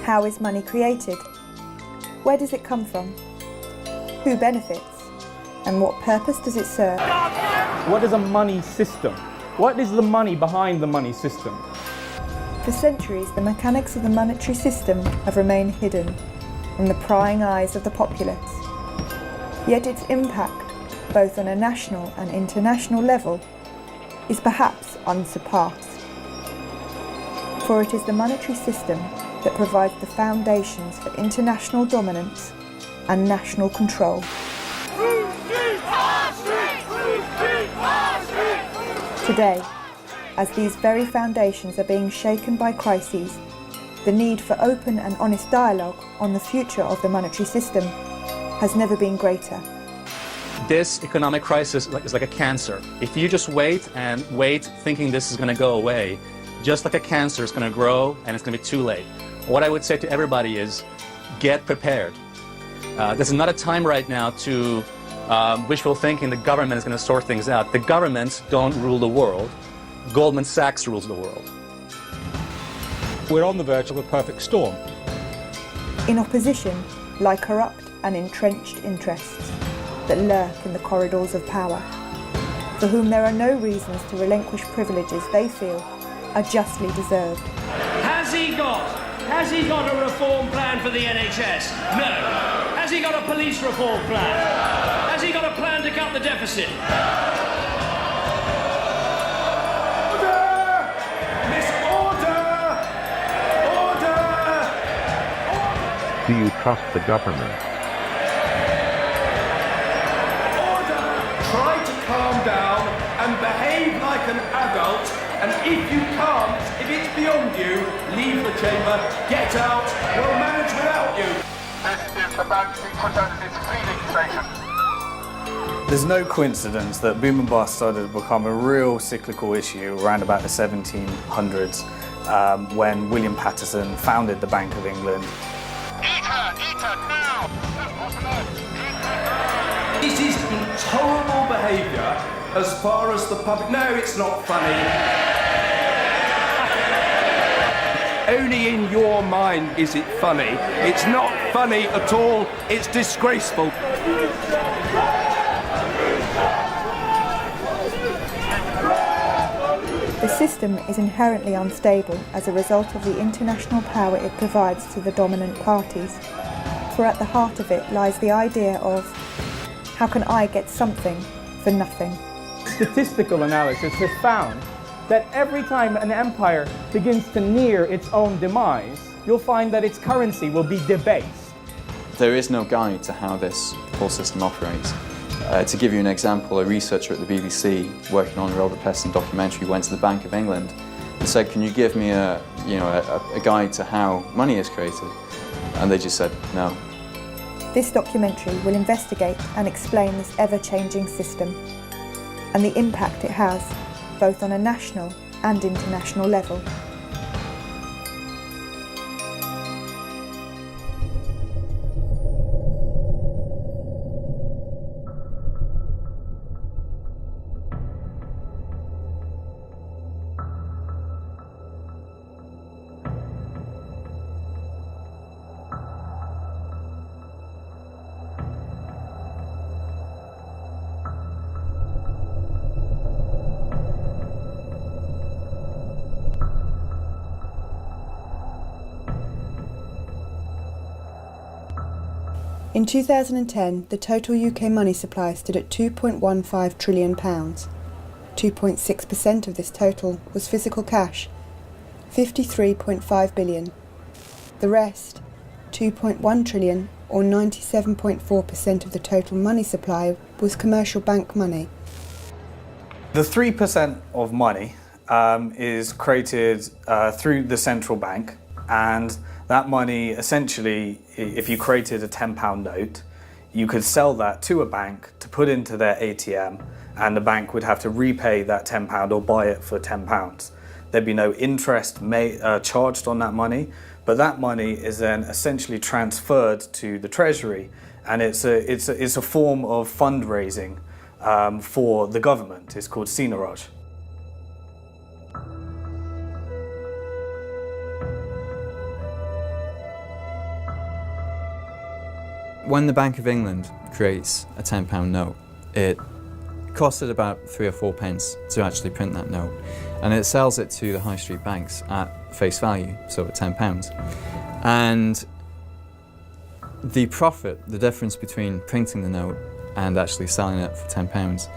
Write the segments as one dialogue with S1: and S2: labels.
S1: How is money created? Where does it come from? Who benefits? And what purpose does it serve?
S2: What is a money system? What is the money behind the money system?
S1: For centuries, the mechanics of the monetary system have remained hidden from the prying eyes of the populace. Yet its impact, both on a national and international level, is perhaps unsurpassed. For it is the monetary system that provides the foundations for international dominance and national control. Today, as these very foundations are being shaken by crises, the need for open and honest dialogue on the future of the monetary system has never been greater.
S3: This economic crisis is like a cancer. If you just wait and wait thinking this is going to go away, just like a cancer, it's going to grow and it's going to be too late. What I would say to everybody is get prepared. This is not a time right now to wishful thinking the government is going to sort things out. The governments don't rule the world. Goldman Sachs rules the world.
S4: We're on the verge of a perfect storm.
S1: In opposition lie corrupt and entrenched interests that lurk in the corridors of power, for whom there are no reasons to relinquish privileges they feel are justly deserved.
S5: Has he got a reform plan for the NHS? No. Has he got a police reform plan? Has he got a plan to cut the deficit?
S6: Do you trust the government?
S7: Order! Try to calm down and behave like an adult, and if you can't, if it's beyond you, leave the chamber, get out, we'll manage without you.
S8: This is about to be put under its feeding station.
S9: There's no coincidence that boom and bust started to become a real cyclical issue around about the 1700s when William Paterson founded the Bank of England.
S8: Eat her, now!
S7: This is intolerable behaviour as far as the public... No, it's not funny. Only in your mind is it funny. It's not funny at all. It's disgraceful.
S1: The system is inherently unstable as a result of the international power it provides to the dominant parties. For at the heart of it lies the idea of, how can I get something for nothing?
S2: Statistical analysis has found that every time an empire begins to near its own demise, you'll find that its currency will be debased.
S10: There is no guide to how this whole system operates. To give you an example, a researcher at the BBC working on a Robert Peston documentary went to the Bank of England and said, can you give me a guide to how money is created? And they just said, no.
S1: This documentary will investigate and explain this ever-changing system and the impact it has, both on a national and international level. In 2010, the total UK money supply stood at £2.15 trillion. 2.6% of this total was physical cash, £53.5 billion. The rest, £2.1 trillion, or 97.4% of the total money supply, was commercial bank money.
S9: The 3% of money is created through the central bank, and that money, essentially, if you created a £10 note, you could sell that to a bank to put into their ATM, and the bank would have to repay that £10 or buy it for £10. There'd be no interest charged on that money, but that money is then essentially transferred to the Treasury, and it's a form of fundraising for the government. It's called seigniorage.
S10: when the Bank of England creates a £10 note, it costed about 3 or 4 pence to actually print that note, and it sells it to the high street banks at face value, so at £10. And the profit, the difference between printing the note and actually selling it for £10,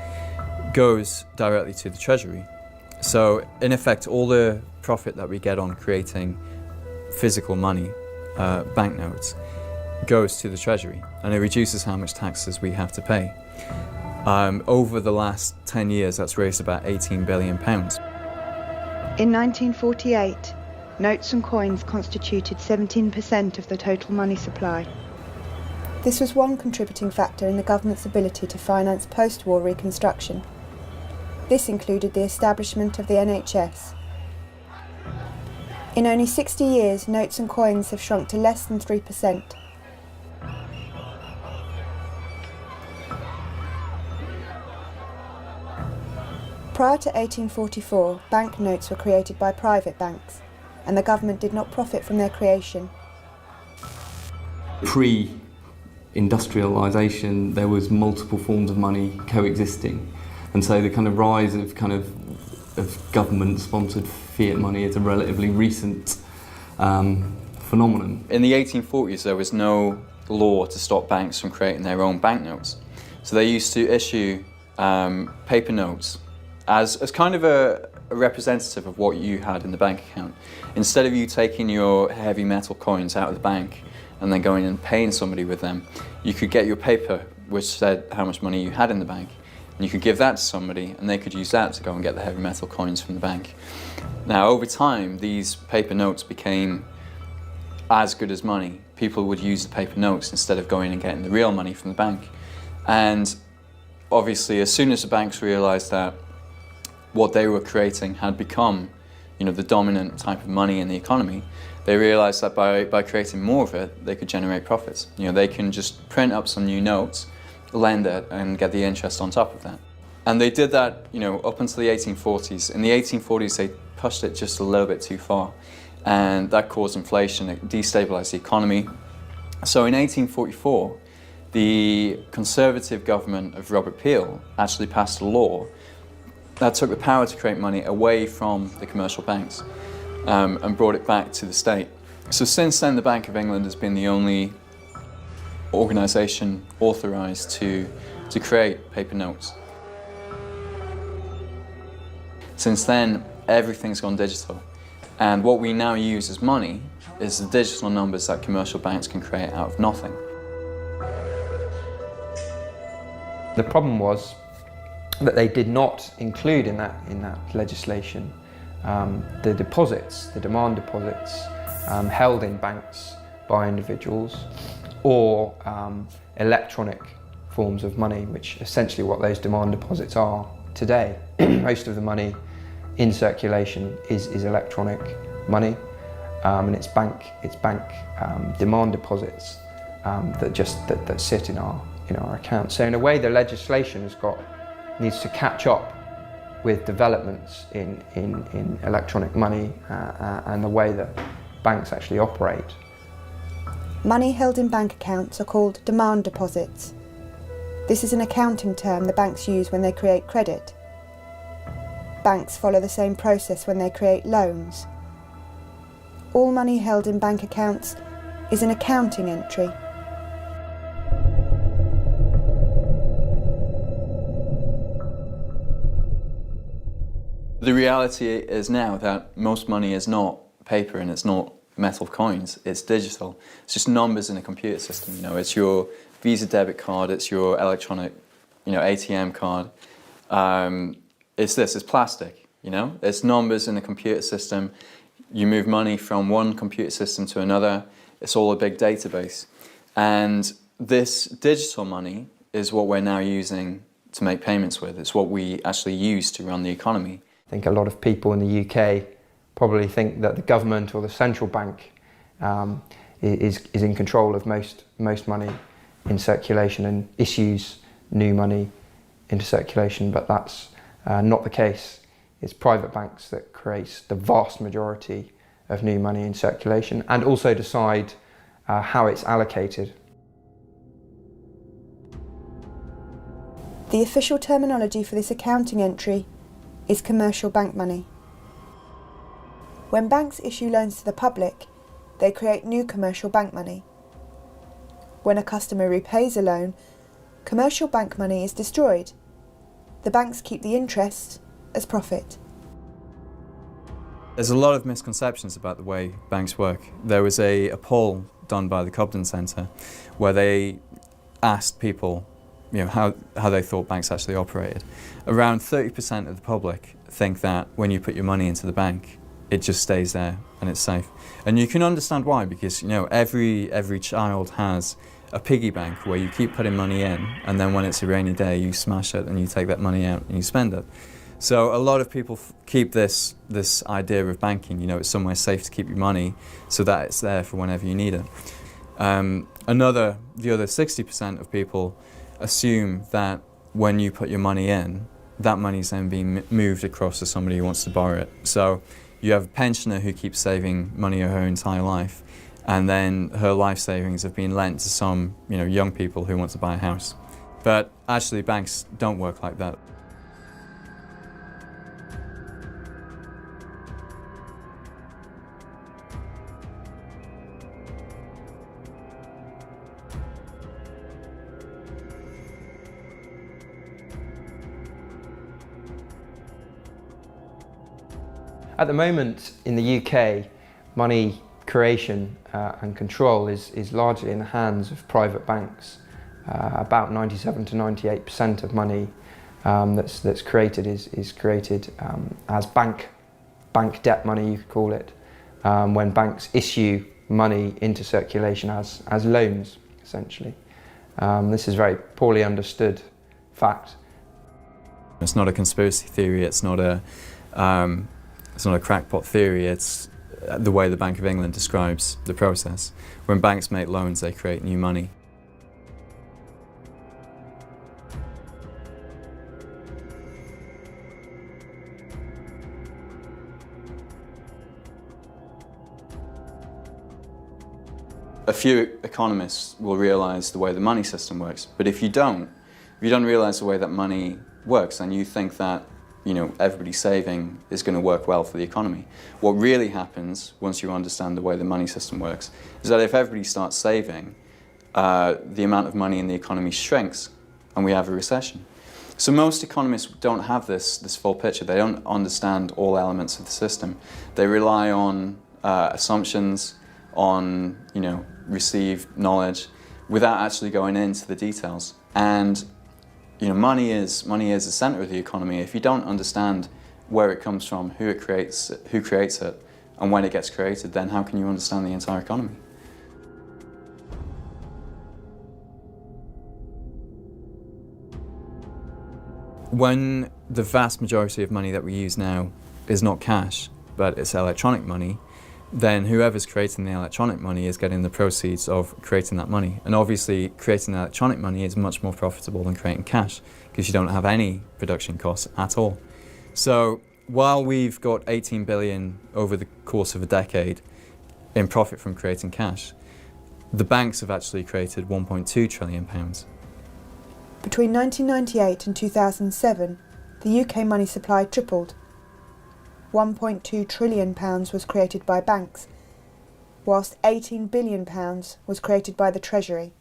S10: goes directly to the Treasury. So in effect, all the profit that we get on creating physical money, banknotes, goes to the Treasury, and it reduces how much taxes we have to pay. Over the last 10 years, that's raised about £18 billion.
S11: In 1948, notes and coins constituted 17% of the total money supply.
S1: This was one contributing factor in the government's ability to finance post-war reconstruction. This included the establishment of the NHS. In only 60 years, notes and coins have shrunk to less than 3%. Prior to 1844, banknotes were created by private banks, and the government did not profit from their creation.
S12: Pre-industrialisation, there was multiple forms of money coexisting, and so the kind of rise of government-sponsored fiat money is a relatively recent phenomenon.
S10: In the 1840s, there was no law to stop banks from creating their own banknotes, so they used to issue paper notes as kind of a representative of what you had in the bank account. Instead of you taking your heavy metal coins out of the bank and then going and paying somebody with them, you could get your paper which said how much money you had in the bank, and you could give that to somebody and they could use that to go and get the heavy metal coins from the bank. Now over time, these paper notes became as good as money. People would use the paper notes instead of going and getting the real money from the bank. And obviously, as soon as the banks realised that what they were creating had become, the dominant type of money in the economy, they realised that by creating more of it, they could generate profits. They can just print up some new notes, lend it, and get the interest on top of that. And they did that, up until the 1840s. In the 1840s, they pushed it just a little bit too far, and that caused inflation. It destabilised the economy. So in 1844, the Conservative government of Robert Peel actually passed a law that took the power to create money away from the commercial banks and brought it back to the state. So since then, the Bank of England has been the only organisation authorised to create paper notes. Since then, everything's gone digital, and what we now use as money is the digital numbers that commercial banks can create out of nothing.
S13: The problem was that they did not include in that legislation the deposits, the demand deposits held in banks by individuals, or electronic forms of money, which essentially what those demand deposits are today. Most of the money in circulation is electronic money, and it's bank demand deposits that sit in our accounts. So in a way, the legislation needs to catch up with developments in electronic money and the way that banks actually operate.
S1: Money held in bank accounts are called demand deposits. This is an accounting term the banks use when they create credit. Banks follow the same process when they create loans. All money held in bank accounts is an accounting entry.
S10: The reality is now that most money is not paper and it's not metal coins, it's digital. It's just numbers in a computer system. It's your Visa debit card, it's your electronic, ATM card. It's plastic, It's numbers in a computer system. You move money from one computer system to another. It's all a big database. And this digital money is what we're now using to make payments with. It's what we actually use to run the economy.
S13: I think a lot of people in the UK probably think that the government or the central bank is in control of most money in circulation and issues new money into circulation, but that's not the case. It's private banks that create the vast majority of new money in circulation and also decide how it's allocated.
S1: The official terminology for this accounting entry is commercial bank money. When banks issue loans to the public, they create new commercial bank money. When a customer repays a loan, commercial bank money is destroyed. The banks keep the interest as profit.
S10: There's a lot of misconceptions about the way banks work. There was a poll done by the Cobden Centre where they asked people how they thought banks actually operated. Around 30% of the public think that when you put your money into the bank, it just stays there and it's safe. And you can understand why, because every child has a piggy bank where you keep putting money in, and then when it's a rainy day you smash it and you take that money out and you spend it. So a lot of people keep this idea of banking, it's somewhere safe to keep your money so that it's there for whenever you need it. The other 60% of people assume that when you put your money in, that money's then being moved across to somebody who wants to borrow it. So you have a pensioner who keeps saving money her entire life, and then her life savings have been lent to some young people who want to buy a house. But actually banks don't work like that.
S13: At the moment in the UK, money creation and control is largely in the hands of private banks. About 97 to 98% of money that's created is created as bank debt money, you could call it, when banks issue money into circulation as loans, essentially. This is a very poorly understood fact.
S10: It's not a conspiracy theory, it's not a crackpot theory, it's the way the Bank of England describes the process. When banks make loans, they create new money. A few economists will realise the way the money system works, but if you don't realise the way that money works, then you think that everybody saving is going to work well for the economy. What really happens once you understand the way the money system works is that if everybody starts saving, the amount of money in the economy shrinks and we have a recession. So most economists don't have this full picture. They don't understand all elements of the system. They rely on assumptions, on received knowledge, without actually going into the details. And money is the center of the economy. If you don't understand where it comes from, who creates it, and when it gets created, then how can you understand the entire economy? When the vast majority of money that we use now is not cash, but it's electronic money, then whoever's creating the electronic money is getting the proceeds of creating that money. And obviously creating electronic money is much more profitable than creating cash, because you don't have any production costs at all. So while we've got 18 billion over the course of a decade in profit from creating cash, the banks have actually created 1.2 trillion pounds.
S1: Between 1998 and 2007, the UK money supply tripled. £1.2 trillion was created by banks, whilst £18 billion was created by the Treasury.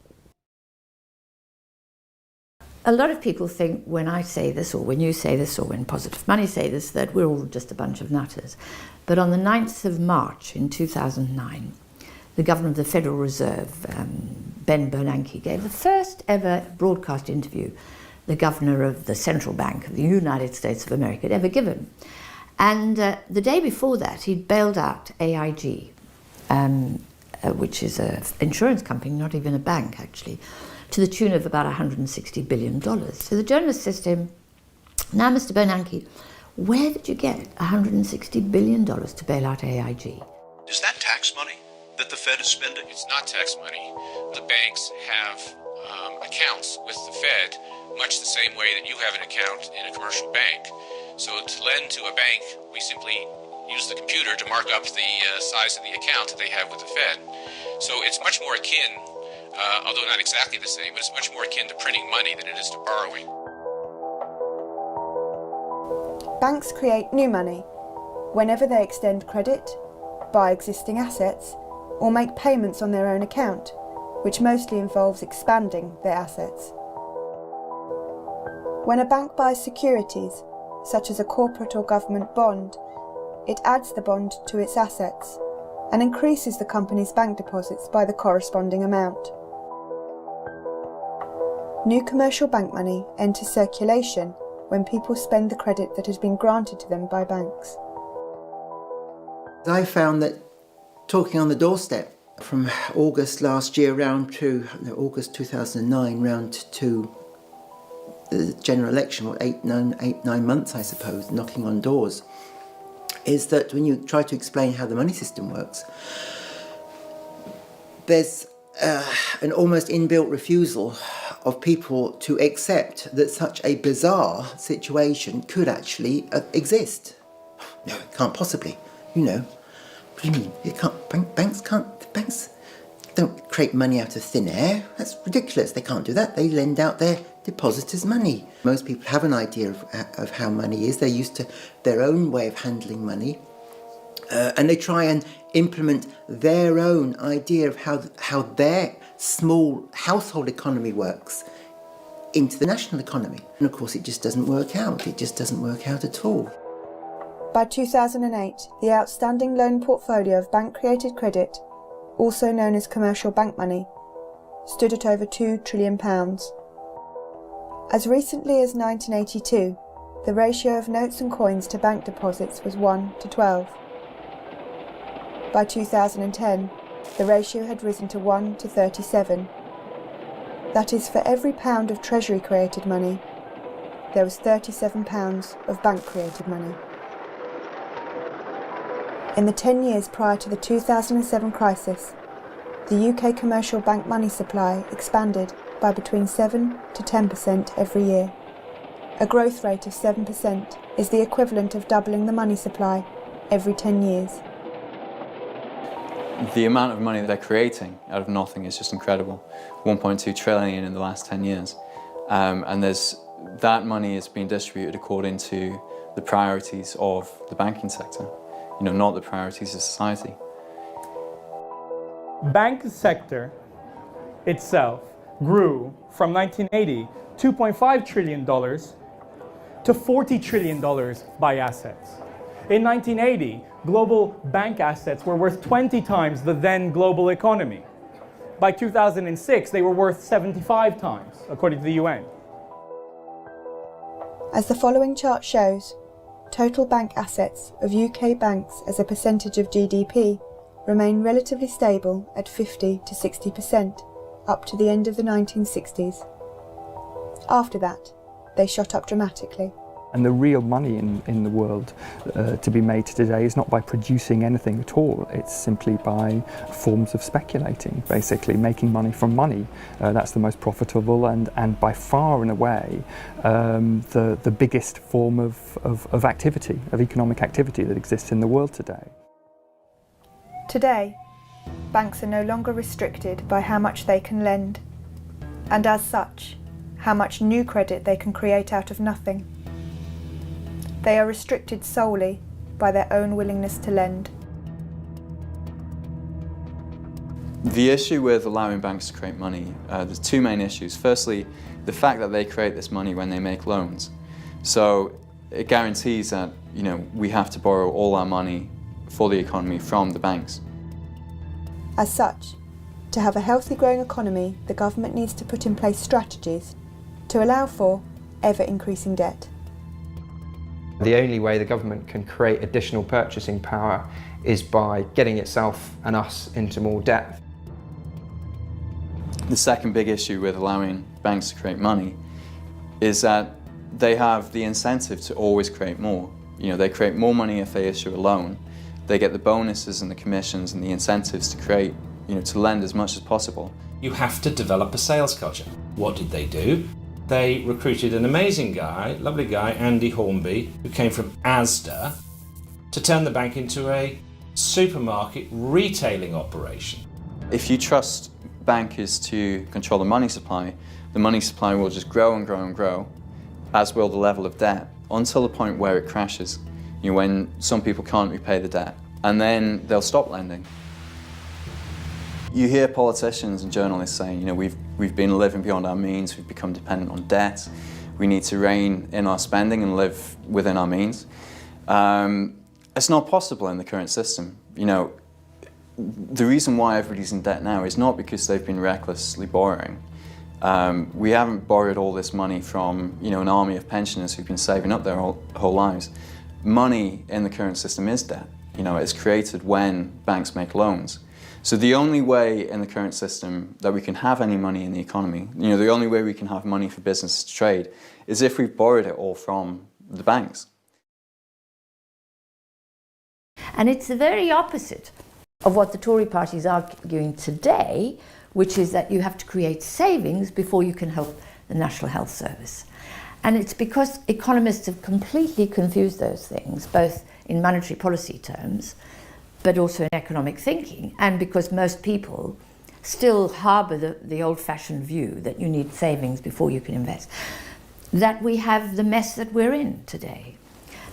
S14: A lot of people think when I say this, or when you say this, or when Positive Money say this, that we're all just a bunch of nutters. But on the 9th of March in 2009, the Governor of the Federal Reserve, Ben Bernanke, gave the first ever broadcast interview the Governor of the Central Bank of the United States of America had ever given. And the day before that, he'd bailed out AIG, which is an insurance company, not even a bank actually, to the tune of about $160 billion. So the journalist says to him, "Now, Mr. Bernanke, where did you get $160 billion to bail out AIG?"
S15: Is that tax money that the Fed is spending? It's not tax money. The banks have accounts with the Fed, much the same way that you have an account in a commercial bank. So to lend to a bank, we simply use the computer to mark up the size of the account that they have with the Fed. So it's much more akin, although not exactly the same, but it's much more akin to printing money than it is to borrowing.
S1: Banks create new money whenever they extend credit, buy existing assets, or make payments on their own account, which mostly involves expanding their assets. When a bank buys securities, such as a corporate or government bond, it adds the bond to its assets and increases the company's bank deposits by the corresponding amount. New commercial bank money enters circulation when people spend the credit that has been granted to them by banks.
S16: I found that talking on the doorstep from August last year round to August 2009 round to the general election, 9 months I suppose, knocking on doors, is that when you try to explain how the money system works, there's an almost inbuilt refusal of people to accept that such a bizarre situation could actually exist. No, it can't possibly. What do you mean? It can't. Banks don't create money out of thin air. That's ridiculous. They can't do that. They lend out their depositors' money. Most people have an idea of how money is. They're used to their own way of handling money, and they try and implement their own idea of how their small household economy works into the national economy. And of course, it just doesn't work out. It just doesn't work out at all.
S1: By 2008, the outstanding loan portfolio of bank-created credit, also known as commercial bank money, stood at over £2 trillion. As recently as 1982, the ratio of notes and coins to bank deposits was 1 to 12. By 2010, the ratio had risen to 1 to 37. That is, for every pound of Treasury-created money, there was £37 of bank-created money. In the 10 years prior to the 2007 crisis, the UK commercial bank money supply expanded by between 7 to 10% every year. A growth rate of 7% is the equivalent of doubling the money supply every 10 years.
S10: The amount of money they're creating out of nothing is just incredible. 1.2 trillion in the last 10 years. And that money is being distributed according to the priorities of the banking sector, not the priorities of society.
S2: Bank sector itself grew from 1980, $2.5 trillion to $40 trillion by assets. In 1980, global bank assets were worth 20 times the then global economy. By 2006, they were worth 75 times, according to the UN.
S1: As the following chart shows, total bank assets of UK banks as a percentage of GDP remain relatively stable at 50 to 60% up to the end of the 1960s. After that, they shot up dramatically.
S17: And the real money in the world to be made today is not by producing anything at all. It's simply by forms of speculating, basically making money from money. That's the most profitable and by far and away the biggest form of activity, of economic activity that exists in the world today.
S1: Today, banks are no longer restricted by how much they can lend, and as such, how much new credit they can create out of nothing. They are restricted solely by their own willingness to lend.
S10: The issue with allowing banks to create money, there's two main issues. Firstly, the fact that they create this money when they make loans. So it guarantees that we have to borrow all our money for the economy from the banks.
S1: As such, to have a healthy growing economy, the government needs to put in place strategies to allow for ever-increasing debt.
S13: The only way the government can create additional purchasing power is by getting itself and us into more debt.
S10: The second big issue with allowing banks to create money is that they have the incentive to always create more. They create more money if they issue a loan. They get the bonuses and the commissions and the incentives to create, to lend as much as possible.
S18: You have to develop a sales culture. What did they do? They recruited an amazing guy, lovely guy, Andy Hornby, who came from Asda, to turn the bank into a supermarket retailing operation.
S10: If you trust bankers to control the money supply will just grow and grow and grow, as will the level of debt. until the point where it crashes, when some people can't repay the debt, and then they'll stop lending. You hear politicians and journalists saying, we've been living beyond our means, we've become dependent on debt, we need to rein in our spending and live within our means. It's not possible in the current system. The reason why everybody's in debt now is not because they've been recklessly borrowing. We haven't borrowed all this money from an army of pensioners who've been saving up their whole lives. Money in the current system is debt. It's created when banks make loans. So the only way in the current system that we can have any money in the economy, the only way we can have money for business to trade, is if we've borrowed it all from the banks.
S14: And it's the very opposite of what the Tory party is arguing today, which is that you have to create savings before you can help the National Health Service. And it's because economists have completely confused those things, both in monetary policy terms, but also in economic thinking, and because most people still harbour the old-fashioned view that you need savings before you can invest, that we have the mess that we're in today.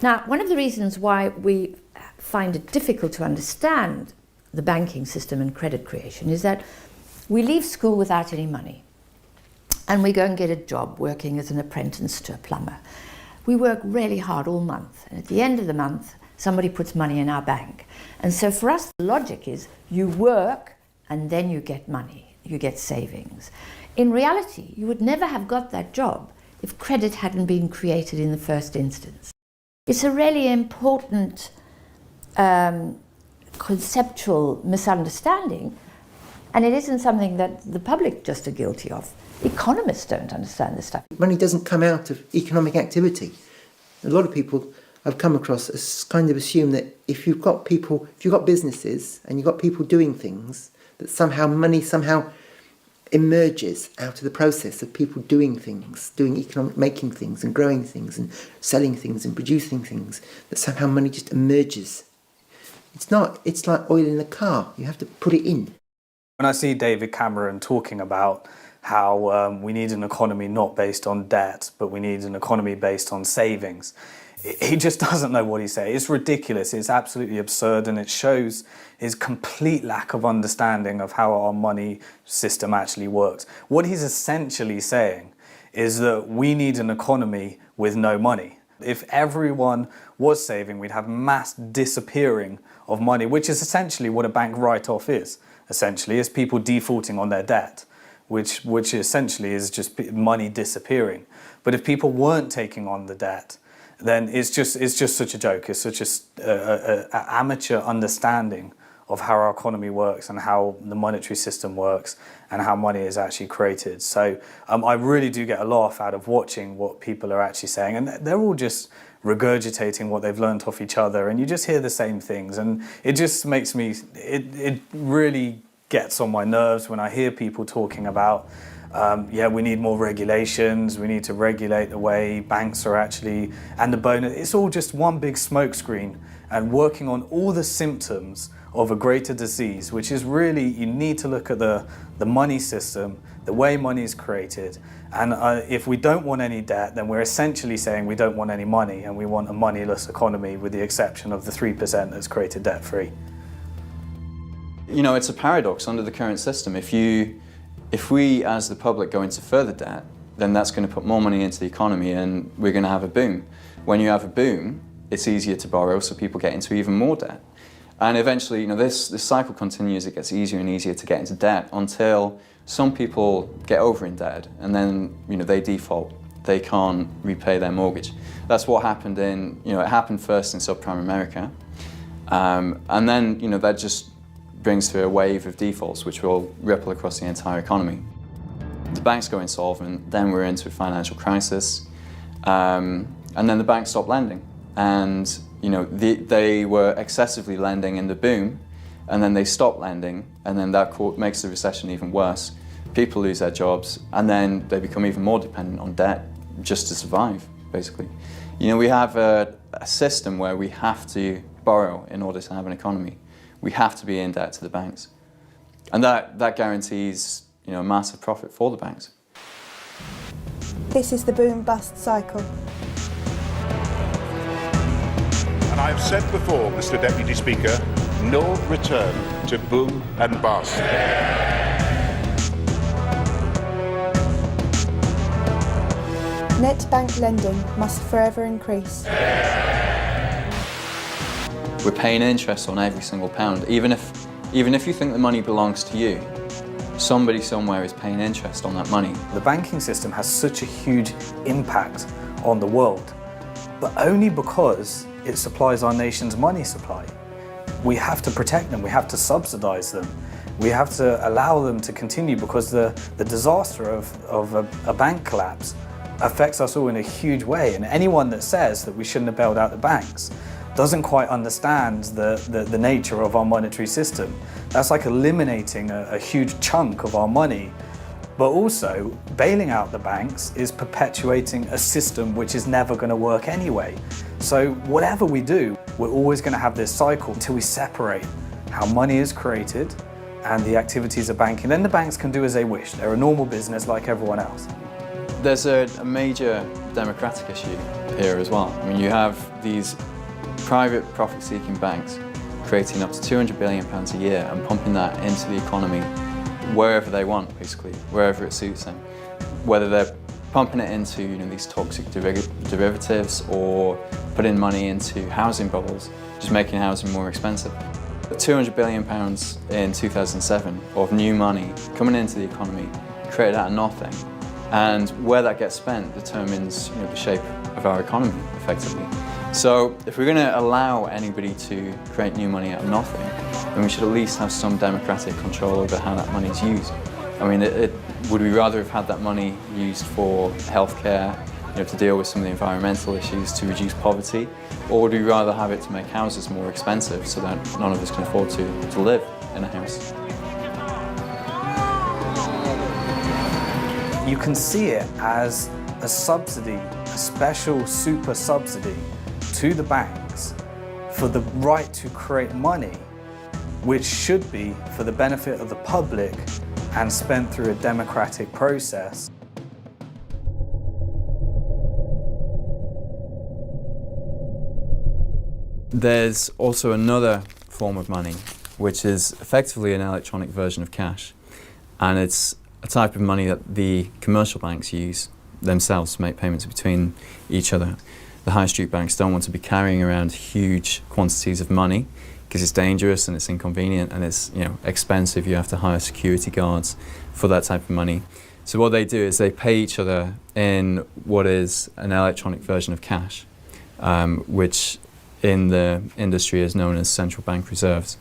S14: Now, one of the reasons why we find it difficult to understand the banking system and credit creation is that we leave school without any money, and we go and get a job working as an apprentice to a plumber. We work really hard all month, and at the end of the month, somebody puts money in our bank. And so for us, the logic is you work and then you get money, you get savings. In reality, you would never have got that job if credit hadn't been created in the first instance. It's a really important conceptual misunderstanding, and it isn't something that the public just are guilty of. Economists don't understand this stuff.
S16: Money doesn't come out of economic activity. A lot of people I've come across as kind of assume that if you've got businesses and you've got people doing things, that somehow money somehow emerges out of the process of people doing things, making things and growing things and selling things and producing things, that somehow money just emerges. It's not. It's like oil in a car. You have to put it in.
S9: When I see David Cameron talking about how we need an economy not based on debt, but we need an economy based on savings, he just doesn't know what he's saying. It's ridiculous, it's absolutely absurd, and it shows his complete lack of understanding of how our money system actually works. What he's essentially saying is that we need an economy with no money. If everyone was saving, we'd have mass disappearing of money, which is essentially what a bank write-off is. Essentially, is people defaulting on their debt, which essentially is just money disappearing. But if people weren't taking on the debt, then it's just such a joke. It's such an amateur understanding of how our economy works and how the monetary system works and how money is actually created. So I really do get a laugh out of watching what people are actually saying, and they're all just regurgitating what they've learnt off each other, and you just hear the same things, and it just makes me, it really gets on my nerves when I hear people talking about we need more regulations, we need to regulate the way banks are actually, and the bonus. It's all just one big smokescreen and working on all the symptoms of a greater disease, which is really, you need to look at the money system, the way money is created. And if we don't want any debt, then we're essentially saying we don't want any money and we want a moneyless economy with the exception of the 3% that's created debt-free.
S10: It's a paradox under the current system. If we, as the public, go into further debt, then that's going to put more money into the economy and we're going to have a boom. When you have a boom, it's easier to borrow, so people get into even more debt. And eventually, this cycle continues. It gets easier and easier to get into debt until some people get over-indebted and then, they default. They can't repay their mortgage. That's what happened it happened first in subprime America. And then, that just brings through a wave of defaults which will ripple across the entire economy. The banks go insolvent, then we're into a financial crisis, and then the banks stop lending. And they were excessively lending in the boom, and then they stop lending, and then that makes the recession even worse. People lose their jobs, and then they become even more dependent on debt just to survive, basically. We have a system where we have to borrow in order to have an economy. We have to be in debt to the banks. And that guarantees, a massive profit for the banks.
S1: This is the boom-bust cycle.
S19: I have said before, Mr. Deputy Speaker, no return to boom and bust.
S1: Net bank lending must forever increase.
S10: We're paying interest on every single pound. Even if you think the money belongs to you, somebody somewhere is paying interest on that money.
S9: The banking system has such a huge impact on the world, but only because it supplies our nation's money supply. We have to protect them, we have to subsidize them, we have to allow them to continue, because the disaster of a bank collapse affects us all in a huge way. And anyone that says that we shouldn't have bailed out the banks doesn't quite understand the nature of our monetary system. That's like eliminating a huge chunk of our money. But also, bailing out the banks is perpetuating a system which is never going to work anyway. So whatever we do, we're always going to have this cycle until we separate how money is created and the activities of banking. Then the banks can do as they wish. They're a normal business like everyone else.
S10: There's a major democratic issue here as well. I mean, you have these private profit-seeking banks creating up to £200 billion a year and pumping that into the economy wherever they want, basically, wherever it suits them. Whether they're pumping it into these toxic derivatives or putting money into housing bubbles, just making housing more expensive. £200 billion in 2007 of new money coming into the economy, created out of nothing. And where that gets spent determines the shape of our economy, effectively. So if we're going to allow anybody to create new money out of nothing, then we should at least have some democratic control over how that money is used. I mean, would we rather have had that money used for healthcare, to deal with some of the environmental issues, to reduce poverty, or would we rather have it to make houses more expensive so that none of us can afford to live in a house?
S9: You can see it as a subsidy, a special super subsidy to the banks for the right to create money, which should be for the benefit of the public and spent through a democratic process.
S10: There's also another form of money, which is effectively an electronic version of cash, and it's a type of money that the commercial banks use themselves to make payments between each other. The high street banks don't want to be carrying around huge quantities of money because it's dangerous and it's inconvenient and it's expensive. You have to hire security guards for that type of money. So what they do is they pay each other in what is an electronic version of cash, which in the industry is known as central bank reserves.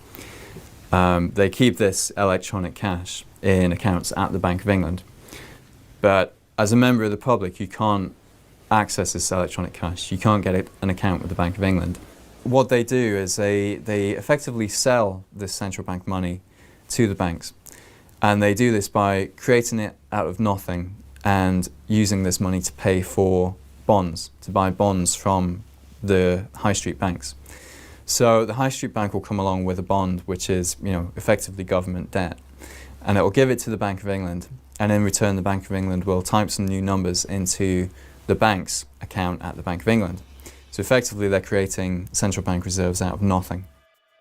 S10: They keep this electronic cash in accounts at the Bank of England. But as a member of the public, you can't access this electronic cash. You can't get an account with the Bank of England. What they do is they effectively sell this central bank money to the banks. And they do this by creating it out of nothing and using this money to pay for bonds, to buy bonds from the high street banks. So the high street bank will come along with a bond which is, effectively government debt, and it will give it to the Bank of England, and in return the Bank of England will type some new numbers into the bank's account at the Bank of England. So effectively they're creating central bank reserves out of nothing.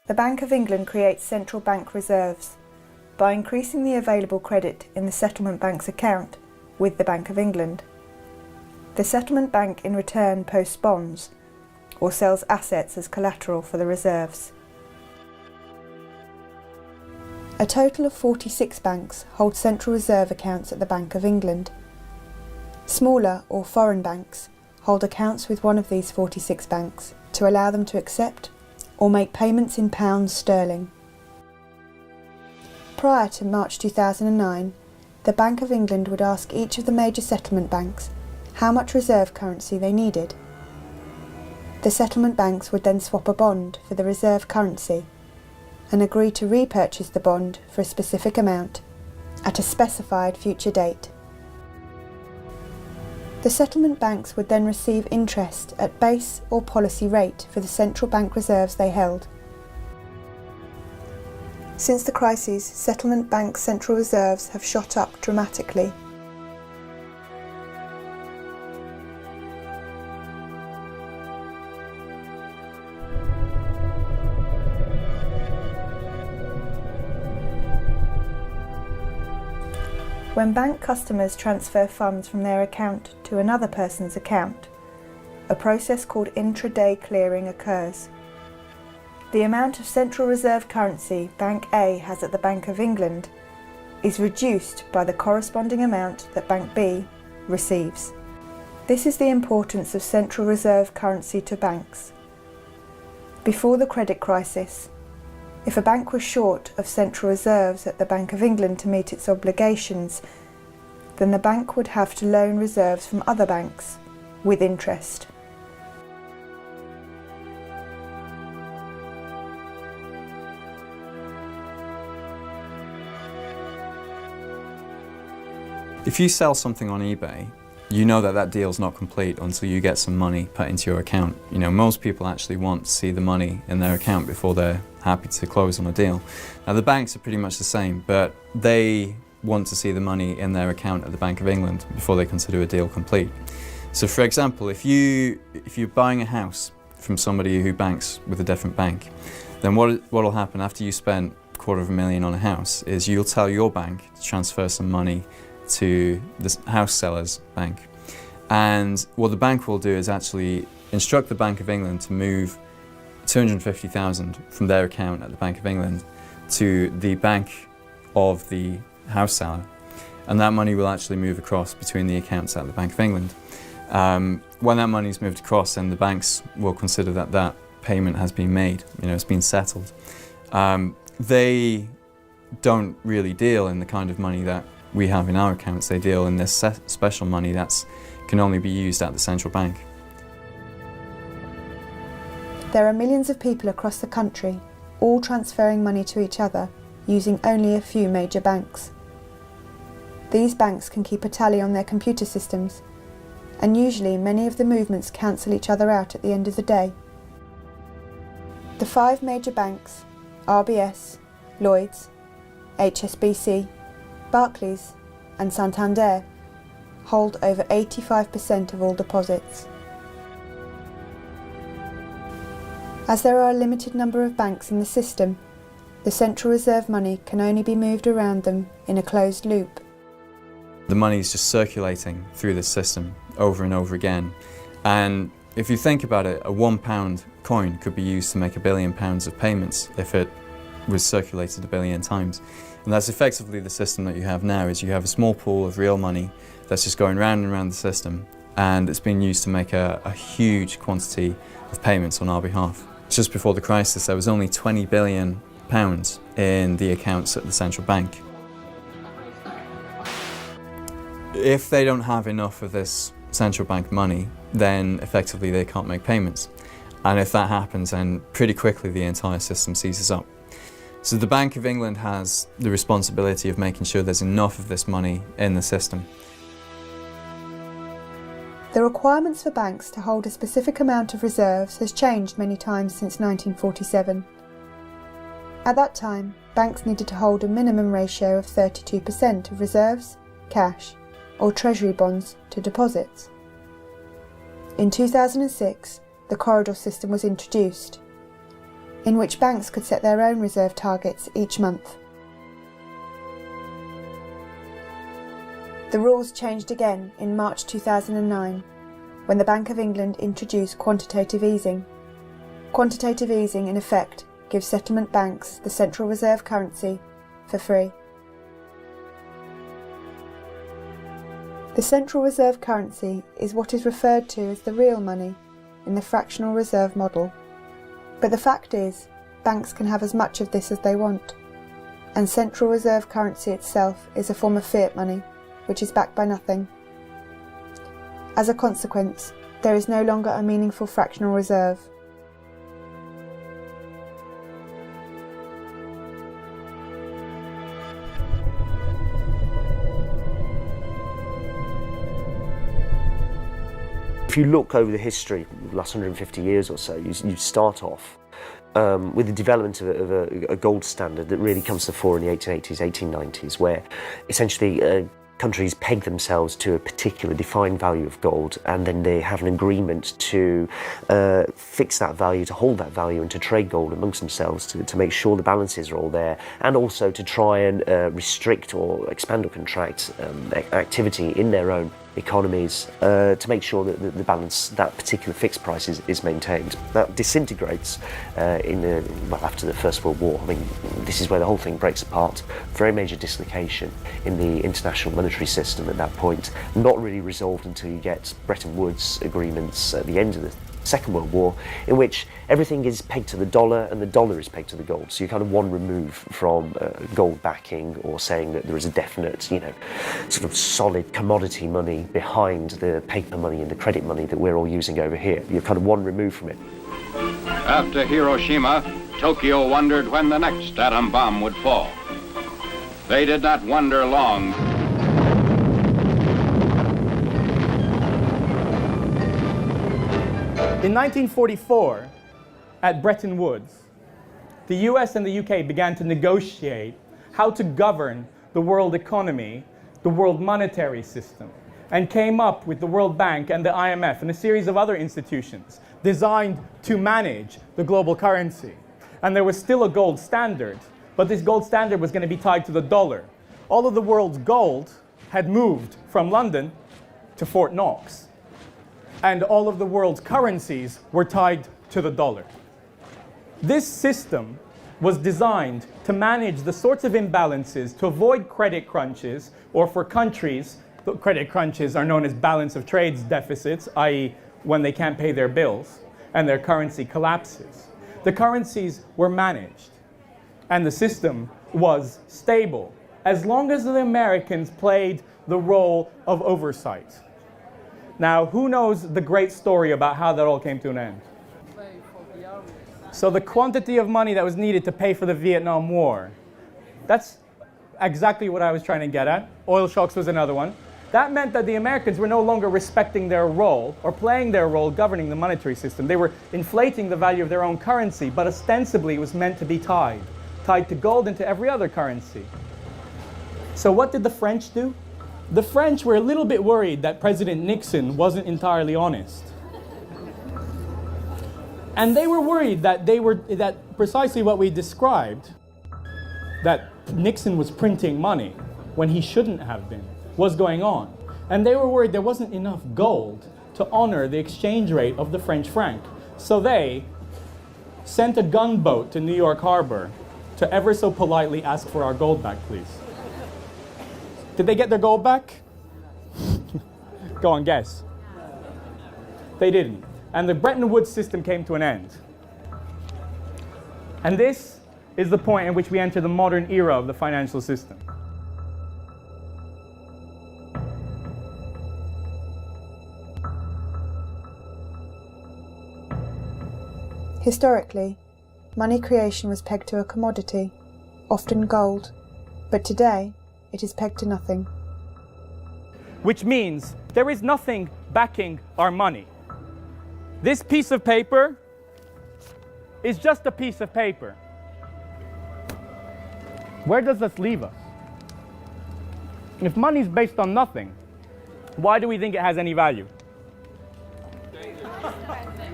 S1: The Bank of England creates central bank reserves by increasing the available credit in the settlement bank's account with the Bank of England. The settlement bank in return posts bonds or sells assets as collateral for the reserves. A total of 46 banks hold central reserve accounts at the Bank of England. Smaller or foreign banks hold accounts with one of these 46 banks to allow them to accept or make payments in pounds sterling. Prior to March 2009, the Bank of England would ask each of the major settlement banks how much reserve currency they needed. The settlement banks would then swap a bond for the reserve currency and agree to repurchase the bond for a specific amount at a specified future date. The settlement banks would then receive interest at base or policy rate for the central bank reserves they held. Since the crises, settlement bank central reserves have shot up dramatically. When bank customers transfer funds from their account to another person's account, a process called intraday clearing occurs. The amount of central reserve currency Bank A has at the Bank of England is reduced by the corresponding amount that Bank B receives. This is the importance of central reserve currency to banks. Before the credit crisis, if a bank was short of central reserves at the Bank of England to meet its obligations, then the bank would have to loan reserves from other banks with interest.
S10: If you sell something on eBay, you know that that deal's not complete until you get some money put into your account. You know, most people actually want to see the money in their account before they're happy to close on a deal. Now the banks are pretty much the same, but they want to see the money in their account at the Bank of England before they consider a deal complete. So for example, if you're buying a house from somebody who banks with a different bank, then what'll happen after you spent $250,000 on a house is you'll tell your bank to transfer some money to the house seller's bank. And what the bank will do is actually instruct the Bank of England to move $250,000 from their account at the Bank of England to the bank of the house seller. And that money will actually move across between the accounts at the Bank of England. When that money is moved across, then the banks will consider that that payment has been made, you know, it's been settled. They don't really deal in the kind of money that we have in our accounts. They deal in this special money that can only be used at the central bank.
S1: There are millions of people across the country, all transferring money to each other using only a few major banks. These banks can keep a tally on their computer systems, and usually many of the movements cancel each other out at the end of the day. The 5 major banks, RBS, Lloyds, HSBC, Barclays and Santander, hold over 85% of all deposits. As there are a limited number of banks in the system, the central reserve money can only be moved around them in a closed loop.
S10: The money is just circulating through the system over and over again. And if you think about it, a £1 coin could be used to make £1 billion of payments if it was circulated 1 billion times. And that's effectively the system that you have now, is you have a small pool of real money that's just going round and round the system, and it's being used to make a huge quantity of payments on our behalf. Just before the crisis, there was only £20 billion in the accounts at the central bank. If they don't have enough of this central bank money, then effectively they can't make payments. And if that happens, then pretty quickly the entire system seizes up. So the Bank of England has the responsibility of making sure there's enough of this money in the system.
S1: The requirements for banks to hold a specific amount of reserves has changed many times since 1947. At that time, banks needed to hold a minimum ratio of 32% of reserves, cash, or treasury bonds to deposits. In 2006, the corridor system was introduced, in which banks could set their own reserve targets each month. The rules changed again in March 2009, when the Bank of England introduced quantitative easing. Quantitative easing, in effect, gives settlement banks the central reserve currency for free. The central reserve currency is what is referred to as the real money in the fractional reserve model. But the fact is, banks can have as much of this as they want, and central reserve currency itself is a form of fiat money, which is backed by nothing. As a consequence, there is no longer a meaningful fractional reserve.
S20: If you look over the history, the last 150 years or so, you start off with the development of a gold standard that really comes to the fore in the 1880s, 1890s, where essentially countries peg themselves to a particular defined value of gold, and then they have an agreement to fix that value, to hold that value, and to trade gold amongst themselves to make sure the balances are all there, and also to try and restrict or expand or contract activity in their own economies to make sure that the balance, that particular fixed price is maintained. That disintegrates after the First World War. I mean, this is where the whole thing breaks apart. Very major dislocation in the international monetary system at that point, not really resolved until you get Bretton Woods agreements at the end of the Second World War, in which everything is pegged to the dollar and the dollar is pegged to the gold. So you're kind of one remove from gold backing or saying that there is a definite, sort of solid commodity money behind the paper money and the credit money that we're all using over here. You're kind of one remove from it.
S21: After Hiroshima, Tokyo wondered when the next atom bomb would fall. They did not wonder long.
S2: In 1944, at Bretton Woods, the US and the UK began to negotiate how to govern the world economy, the world monetary system, and came up with the World Bank and the IMF and a series of other institutions designed to manage the global currency. And there was still a gold standard, but this gold standard was going to be tied to the dollar. All of the world's gold had moved from London to Fort Knox, and all of the world's currencies were tied to the dollar. This system was designed to manage the sorts of imbalances, to avoid credit crunches, or for countries, the credit crunches are known as balance of trades deficits, i.e. when they can't pay their bills and their currency collapses. The currencies were managed, and the system was stable, as long as the Americans played the role of oversight. Now, who knows the great story about how that all came to an end? So the quantity of money that was needed to pay for the Vietnam War, that's exactly what I was trying to get at. Oil shocks was another one. That meant that the Americans were no longer respecting their role or playing their role governing the monetary system. They were inflating the value of their own currency, but ostensibly it was meant to be tied to gold and to every other currency. So what did the French do? The French were a little bit worried that President Nixon wasn't entirely honest. And they were worried that precisely what we described, that Nixon was printing money when he shouldn't have been, was going on. And they were worried there wasn't enough gold to honor the exchange rate of the French franc. So they sent a gunboat to New York Harbor to ever so politely ask for our gold back, please. Did they get their gold back? Go on, guess. They didn't. And the Bretton Woods system came to an end. And this is the point at which we enter the modern era of the financial system.
S1: Historically, money creation was pegged to a commodity, often gold, but today it is pegged to nothing.
S2: Which means there is nothing backing our money. This piece of paper is just a piece of paper. Where does this leave us? If money is based on nothing, why do we think it has any value?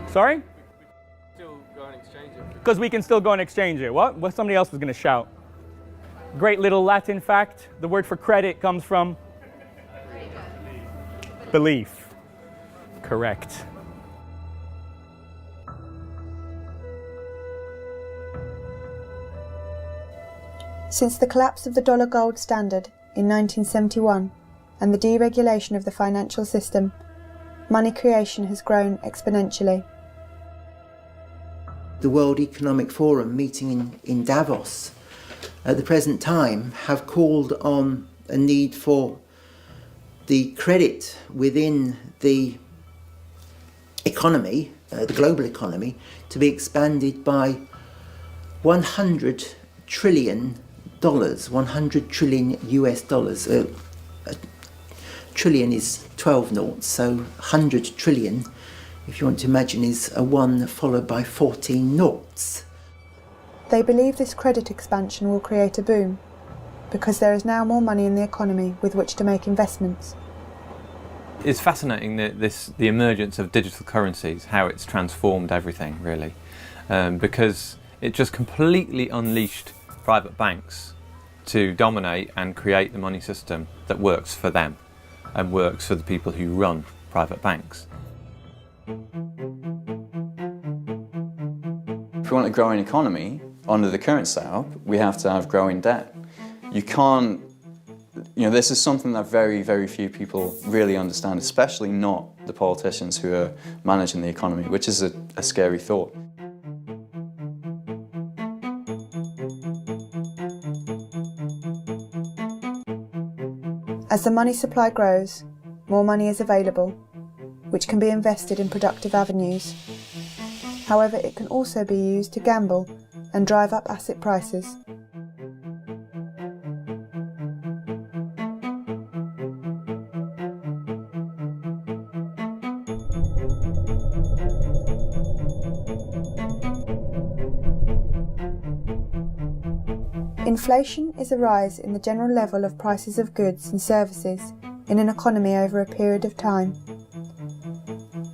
S2: Sorry? Because we can still go and exchange it. What? Well, somebody else was going to shout. Great little Latin fact. The word for credit comes from belief. Correct.
S1: Since the collapse of the dollar gold standard in 1971 and the deregulation of the financial system, money creation has grown exponentially.
S16: The World Economic Forum meeting in Davos at the present time have called on a need for the credit within the economy, the global economy, to be expanded by $100 trillion, 100 trillion US dollars. A trillion is 12 noughts, so 100 trillion, if you want to imagine, is a 1 followed by 14 noughts.
S1: They believe this credit expansion will create a boom, because there is now more money in the economy with which to make investments.
S3: It's fascinating the emergence of digital currencies, how it's transformed everything really, because it just completely unleashed private banks to dominate and create the money system that works for them and works for the people who run private banks.
S10: If we want a growing economy, under the current setup, we have to have growing debt. You can't, this is something that very, very few people really understand, especially not the politicians who are managing the economy, which is a scary thought.
S1: As the money supply grows, more money is available, which can be invested in productive avenues. However, it can also be used to gamble and drive up asset prices. Inflation is a rise in the general level of prices of goods and services in an economy over a period of time.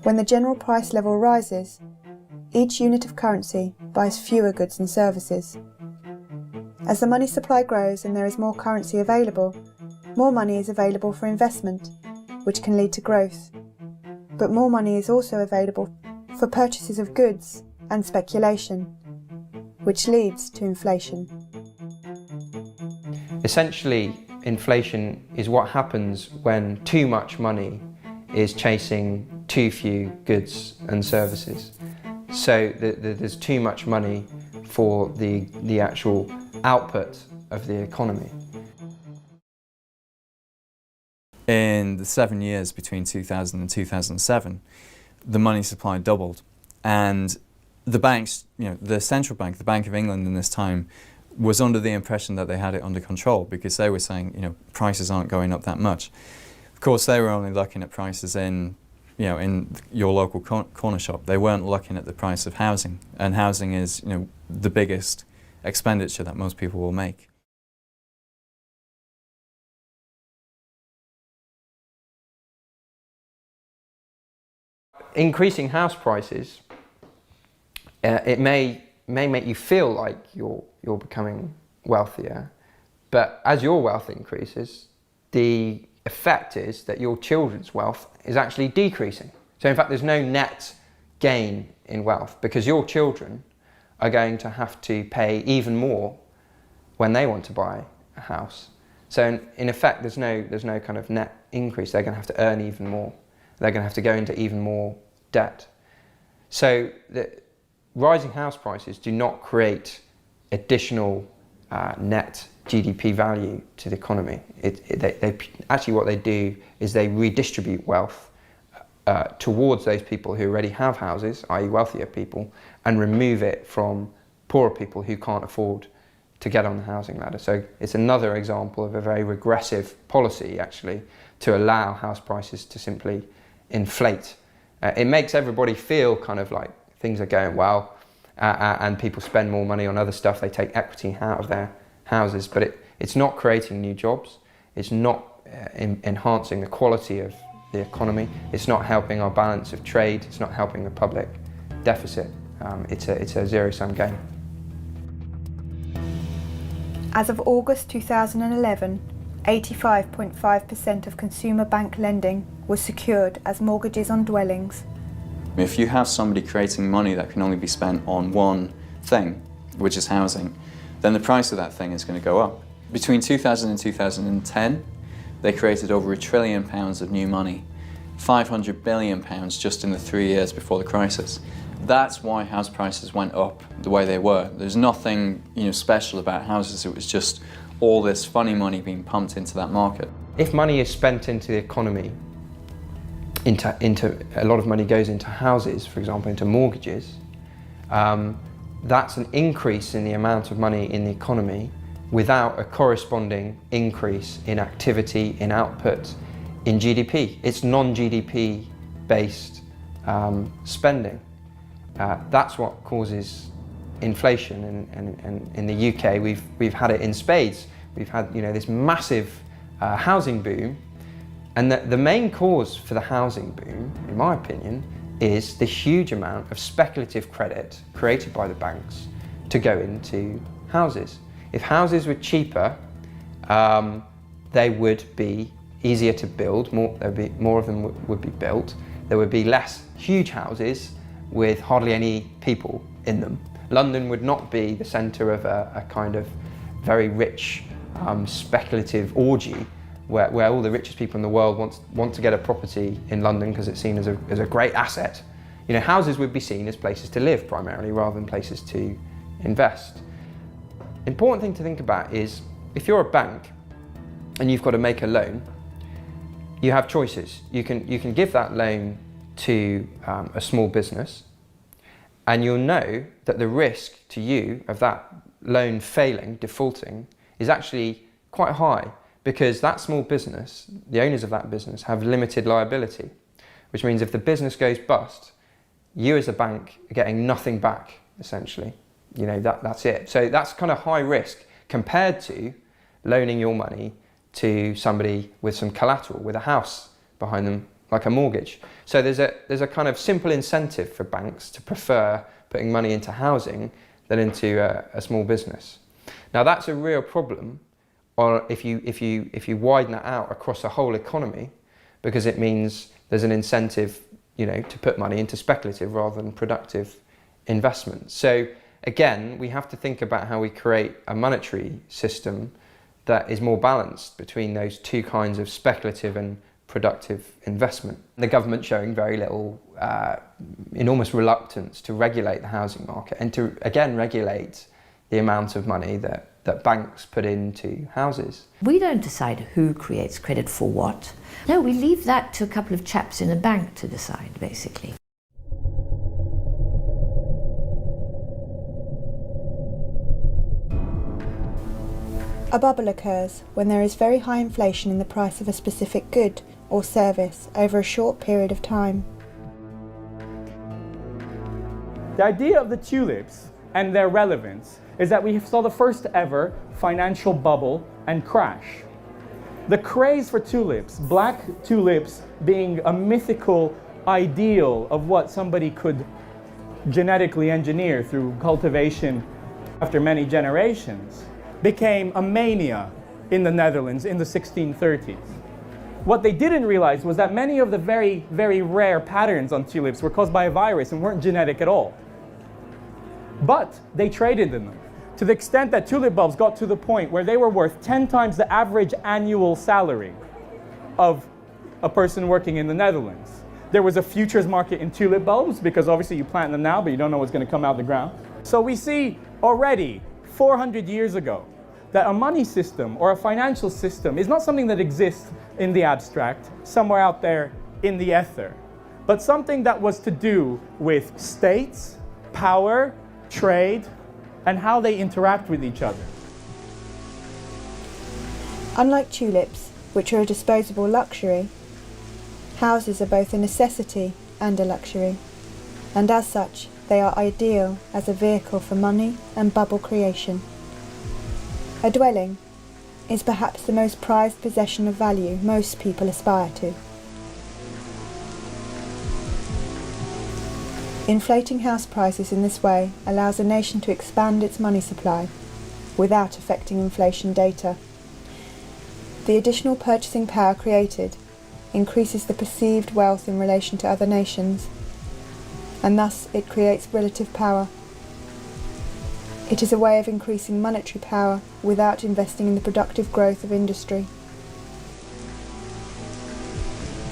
S1: When the general price level rises, each unit of currency buys fewer goods and services. As the money supply grows and there is more currency available, more money is available for investment, which can lead to growth. But more money is also available for purchases of goods and speculation, which leads to inflation.
S13: Essentially, inflation is what happens when too much money is chasing too few goods and services. So there's too much money for the actual output of the economy.
S10: In the 7 years between 2000 and 2007, the money supply doubled, and the banks, the central bank, the Bank of England in this time, was under the impression that they had it under control because they were saying, prices aren't going up that much. Of course, they were only looking at prices in your local corner shop. They weren't looking at the price of housing, and housing is, the biggest expenditure that most people will make.
S13: Increasing house prices, it may make you feel like you're becoming wealthier, but as your wealth increases, the effect is that your children's wealth is actually decreasing. So in fact, there's no net gain in wealth because your children are going to have to pay even more when they want to buy a house. So in effect, there's no kind of net increase. They're going to have to earn even more. They're going to have to go into even more debt. So the rising house prices do not create additional net GDP value to the economy. Actually what they do is they redistribute wealth towards those people who already have houses, i.e. wealthier people, and remove it from poorer people who can't afford to get on the housing ladder. So it's another example of a very regressive policy, actually, to allow house prices to simply inflate. It makes everybody feel kind of like things are going well, and people spend more money on other stuff. They take equity out of their houses, but it's not creating new jobs. It's not enhancing the quality of the economy. It's not helping our balance of trade. It's not helping the public deficit. It's a zero-sum game.
S1: As of August 2011, 85.5% of consumer bank lending was secured as mortgages on dwellings.
S10: If you have somebody creating money that can only be spent on one thing, which is housing, then the price of that thing is going to go up. Between 2000 and 2010, they created over £1 trillion of new money, £500 billion just in the 3 years before the crisis. That's why house prices went up the way they were. There's nothing special about houses. It was just all this funny money being pumped into that market.
S13: If money is spent into the economy, into a lot of money goes into houses, for example, into mortgages, that's an increase in the amount of money in the economy without a corresponding increase in activity, in output, in GDP. It's non-GDP based spending. That's what causes inflation, and in the UK we've had it in spades We've had, this massive housing boom, and the main cause for the housing boom, in my opinion, is the huge amount of speculative credit created by the banks to go into houses. If houses were cheaper, they would be easier to build, more of them would be built. There would be less huge houses with hardly any people in them. London would not be the centre of a kind of very rich speculative orgy where all the richest people in the world want to get a property in London because it's seen as a great asset. Houses would be seen as places to live primarily rather than places to invest. Important thing to think about is if you're a bank and you've got to make a loan, you have choices. You can give that loan to a small business, and you'll know that the risk to you of that loan failing, defaulting, is actually quite high because that small business, the owners of that business, have limited liability, which means if the business goes bust, you as a bank are getting nothing back, essentially. That's it. So that's kind of high risk compared to loaning your money to somebody with some collateral, with a house behind them, like a mortgage. So there's a kind of simple incentive for banks to prefer putting money into housing than into a small business. Now that's a real problem if you widen that out across the whole economy, because it means there's an incentive, to put money into speculative rather than productive investment. So again, we have to think about how we create a monetary system that is more balanced between those two kinds of speculative and productive investment. The government showing very little, enormous reluctance to regulate the housing market and to, again, regulate the amount of money that banks put into houses.
S14: We don't decide who creates credit for what. No, we leave that to a couple of chaps in a bank to decide, basically.
S1: A bubble occurs when there is very high inflation in the price of a specific good or service over a short period of time.
S2: The idea of the tulips and their relevance is that we saw the first ever financial bubble and crash. The craze for tulips, black tulips being a mythical ideal of what somebody could genetically engineer through cultivation after many generations, became a mania in the Netherlands in the 1630s. What they didn't realize was that many of the very, very rare patterns on tulips were caused by a virus and weren't genetic at all. But they traded in them, to the extent that tulip bulbs got to the point where they were worth 10 times the average annual salary of a person working in the Netherlands. There was a futures market in tulip bulbs because obviously you plant them now, but you don't know what's going to come out of the ground. So we see already 400 years ago that a money system or a financial system is not something that exists in the abstract, somewhere out there in the ether, but something that was to do with states, power, trade, and how they interact with each other.
S1: Unlike tulips, which are a disposable luxury, houses are both a necessity and a luxury, and as such, they are ideal as a vehicle for money and bubble creation. A dwelling is perhaps the most prized possession of value most people aspire to. Inflating house prices in this way allows a nation to expand its money supply without affecting inflation data. The additional purchasing power created increases the perceived wealth in relation to other nations, and thus it creates relative power. It is a way of increasing monetary power without investing in the productive growth of industry.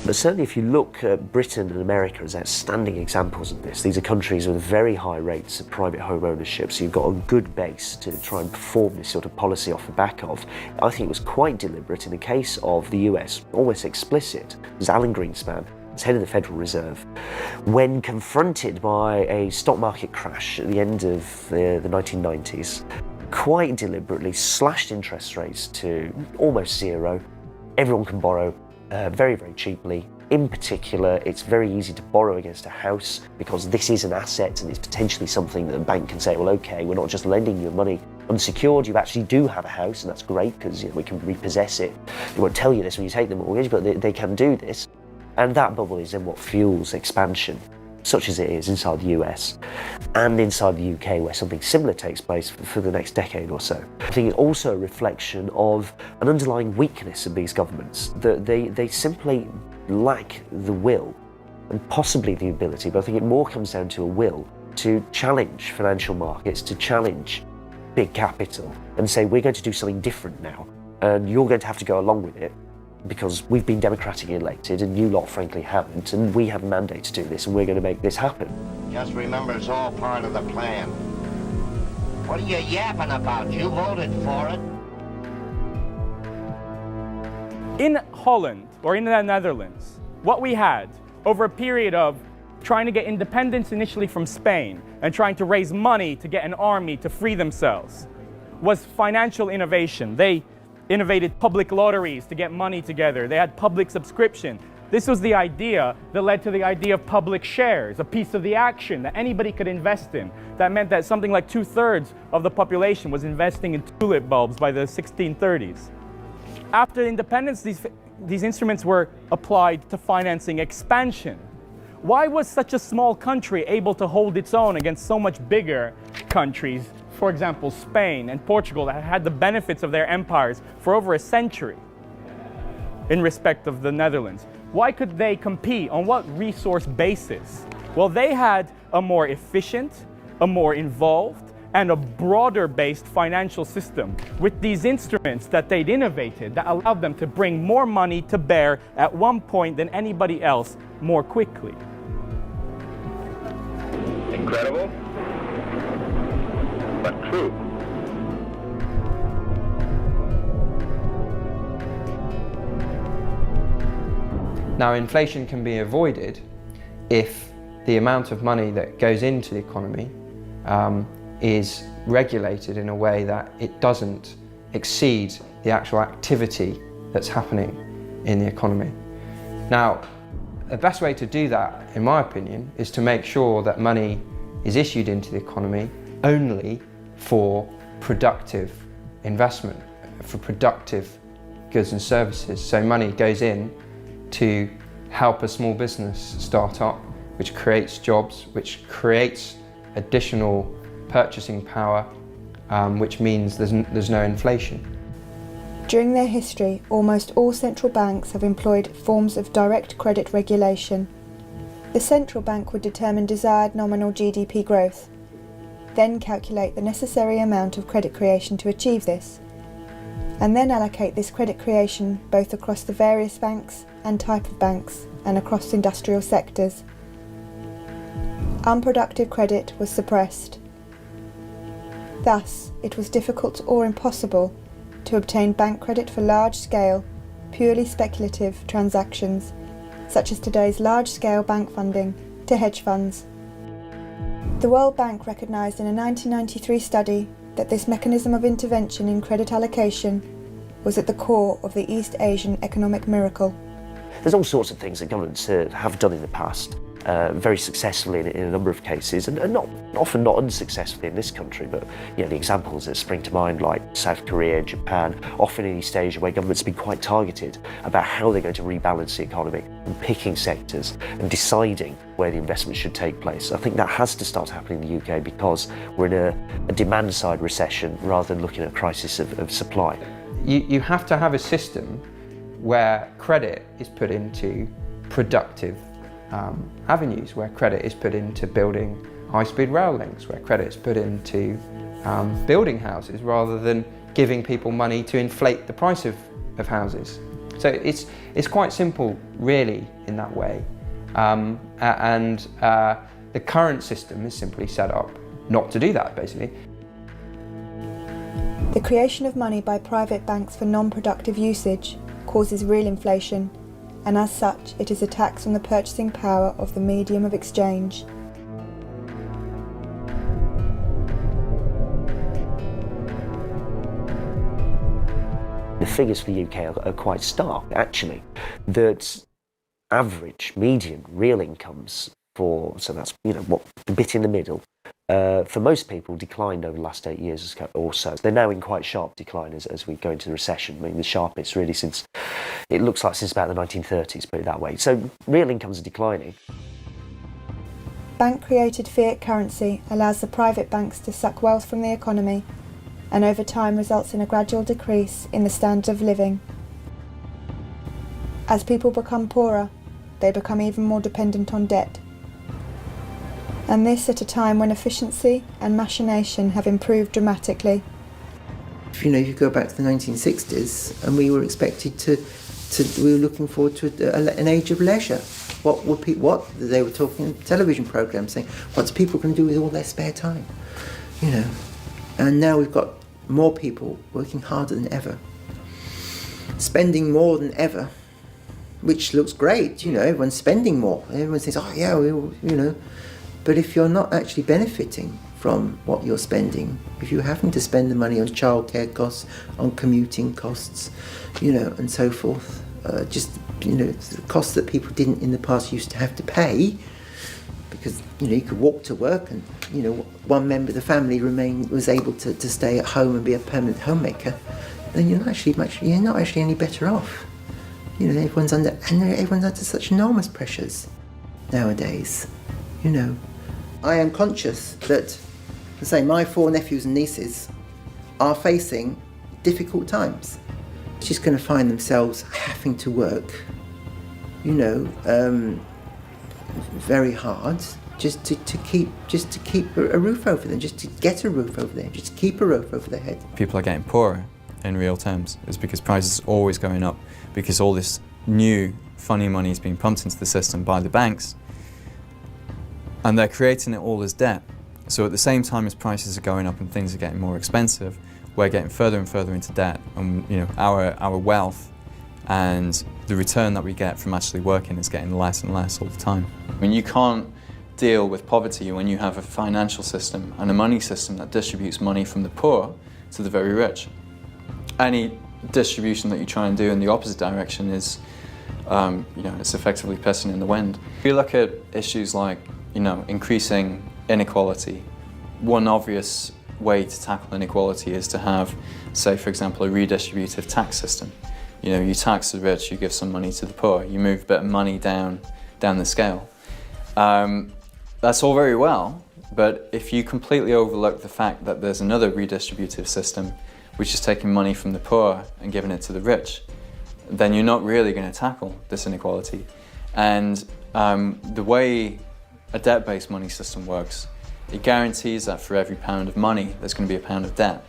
S20: But certainly if you look at Britain and America as outstanding examples of this, these are countries with very high rates of private home ownership, so you've got a good base to try and perform this sort of policy off the back of. I think it was quite deliberate in the case of the US, almost explicit. As Alan Greenspan, as head of the Federal Reserve, when confronted by a stock market crash at the end of the 1990s, quite deliberately slashed interest rates to almost zero. Everyone can borrow very, very cheaply. In particular, it's very easy to borrow against a house because this is an asset and it's potentially something that a bank can say, well, okay, we're not just lending you money unsecured, you actually do have a house, and that's great because we can repossess it. They won't tell you this when you take the mortgage, but they can do this. And that bubble is then what fuels expansion, such as it is inside the US and inside the UK, where something similar takes place for the next decade or so. I think it's also a reflection of an underlying weakness of these governments, that they simply lack the will and possibly the ability, but I think it more comes down to a will to challenge financial markets, to challenge big capital and say, we're going to do something different now, and you're going to have to go along with it because we've been democratically elected and you lot frankly haven't, and we have a mandate to do this and we're going to make this happen.
S8: Just remember, it's all part of the plan. What are you yapping about? You voted for it.
S2: In Holland, or in the Netherlands, what we had over a period of trying to get independence initially from Spain and trying to raise money to get an army to free themselves was financial innovation. They innovated public lotteries to get money together. They had public subscription. This was the idea that led to the idea of public shares, a piece of the action that anybody could invest in. That meant that something like 2/3 of the population was investing in tulip bulbs by the 1630s. After independence, these instruments were applied to financing expansion. Why was such a small country able to hold its own against so much bigger countries, for example, Spain and Portugal, that had the benefits of their empires for over a century in respect of the Netherlands? Why could they compete? On what resource basis? Well, they had a more efficient, a more involved, and a broader-based financial system with these instruments that they'd innovated that allowed them to bring more money to bear at one point than anybody else more quickly.
S8: Incredible, but true.
S13: Now, inflation can be avoided if the amount of money that goes into the economy is regulated in a way that it doesn't exceed the actual activity that's happening in the economy. Now, the best way to do that, in my opinion, is to make sure that money is issued into the economy only for productive investment, for productive goods and services. So money goes in to help a small business start up, which creates jobs, which creates additional purchasing power, which means there's no inflation.
S1: During their history, almost all central banks have employed forms of direct credit regulation. The central bank would determine desired nominal GDP growth, then calculate the necessary amount of credit creation to achieve this, and then allocate this credit creation both across the various banks and type of banks and across industrial sectors. Unproductive credit was suppressed. Thus, it was difficult or impossible to obtain bank credit for large-scale, purely speculative transactions, such as today's large-scale bank funding to hedge funds. The World Bank recognised in a 1993 study that this mechanism of intervention in credit allocation was at the core of the East Asian economic miracle.
S20: There's all sorts of things that governments have done in the past, very successfully in a number of cases, and often not unsuccessfully in this country, but the examples that spring to mind, like South Korea, Japan, often in East Asia, where governments have been quite targeted about how they're going to rebalance the economy and picking sectors and deciding where the investment should take place. I think that has to start happening in the UK because we're in a demand-side recession rather than looking at a crisis of supply.
S13: You have to have a system where credit is put into productive avenues, where credit is put into building high-speed rail links, where credit is put into building houses rather than giving people money to inflate the price of houses. So it's quite simple, really, in that way. The current system is simply set up not to do that, basically.
S1: The creation of money by private banks for non-productive usage causes real inflation, and as such it is a tax on the purchasing power of the medium of exchange.
S20: The figures for the UK are quite stark, actually, that average, median, real incomes so that's, what, the bit in the middle, for most people, declined over the last 8 years or so. They're now in quite sharp decline as we go into the recession. I mean, the sharpest really since about the 1930s, put it that way. So real incomes are declining.
S1: Bank-created fiat currency allows the private banks to suck wealth from the economy, and over time results in a gradual decrease in the standard of living. As people become poorer, they become even more dependent on debt. And this at a time when efficiency and machination have improved dramatically.
S16: You know, if you go back to the 1960s, and we were expected we were looking forward to an age of leisure. What they were talking television programs saying, what's people going to do with all their spare time? You know, and now we've got more people working harder than ever, spending more than ever, which looks great. You know, everyone's spending more. Everyone says, oh yeah, you know. But if you're not actually benefiting from what you're spending, if you're having to spend the money on childcare costs, on commuting costs, you know, and so forth, you know, the costs that people didn't in the past used to have to pay, because, you know, you could walk to work and, you know, one member of the family was able to stay at home and be a permanent homemaker, then you're not actually any better off. You know, everyone's under such enormous pressures nowadays, you know. I am conscious that, say, my 4 nephews and nieces are facing difficult times. Just going to find themselves having to work, you know, very hard just to keep a roof over them, just to get a roof over them, just to keep a roof over their head.
S10: People are getting poorer in real terms. It's because prices are always going up, because all this new funny money is being pumped into the system by the banks, and they're creating it all as debt. So at the same time as prices are going up and things are getting more expensive, we're getting further and further into debt, and you know, our wealth and the return that we get from actually working is getting less and less all the time. I mean, you can't deal with poverty when you have a financial system and a money system that distributes money from the poor to the very rich. Any distribution that you try and do in the opposite direction is, you know, it's effectively pissing in the wind. If you look at issues like, you know, increasing inequality, one obvious way to tackle inequality is to have, say, for example, a redistributive tax system. You know, you tax the rich, you give some money to the poor, you move a bit of money down the scale. That's all very well, but if you completely overlook the fact that there's another redistributive system which is taking money from the poor and giving it to the rich, then you're not really going to tackle this inequality. And the way a debt-based money system works, it guarantees that for every pound of money, there's going to be a pound of debt.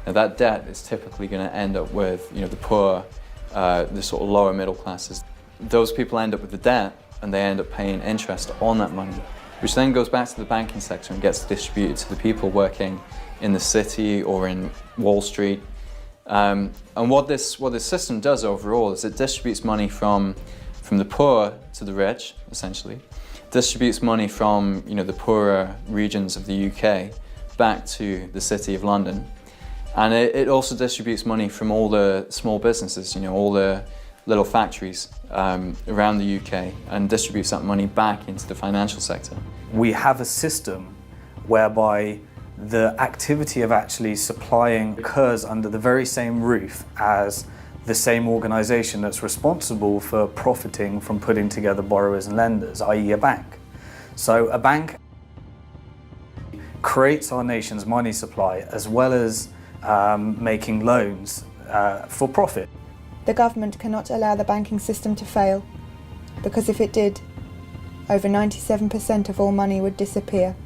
S10: Now that debt is typically going to end up with, you know, the poor, the sort of lower middle classes. Those people end up with the debt, and they end up paying interest on that money, which then goes back to the banking sector and gets distributed to the people working in the city or in Wall Street. And what this system does overall is it distributes money from the poor to the rich, essentially. Distributes money from, you know, the poorer regions of the UK back to the City of London. And it also distributes money from all the small businesses, you know, all the little factories around the UK, and distributes that money back into the financial sector.
S9: We have a system whereby the activity of actually supplying occurs under the very same roof as the same organisation that's responsible for profiting from putting together borrowers and lenders, i.e. a bank. So a bank creates our nation's money supply as well as making loans for profit.
S1: The government cannot allow the banking system to fail, because if it did, over 97% of all money would disappear.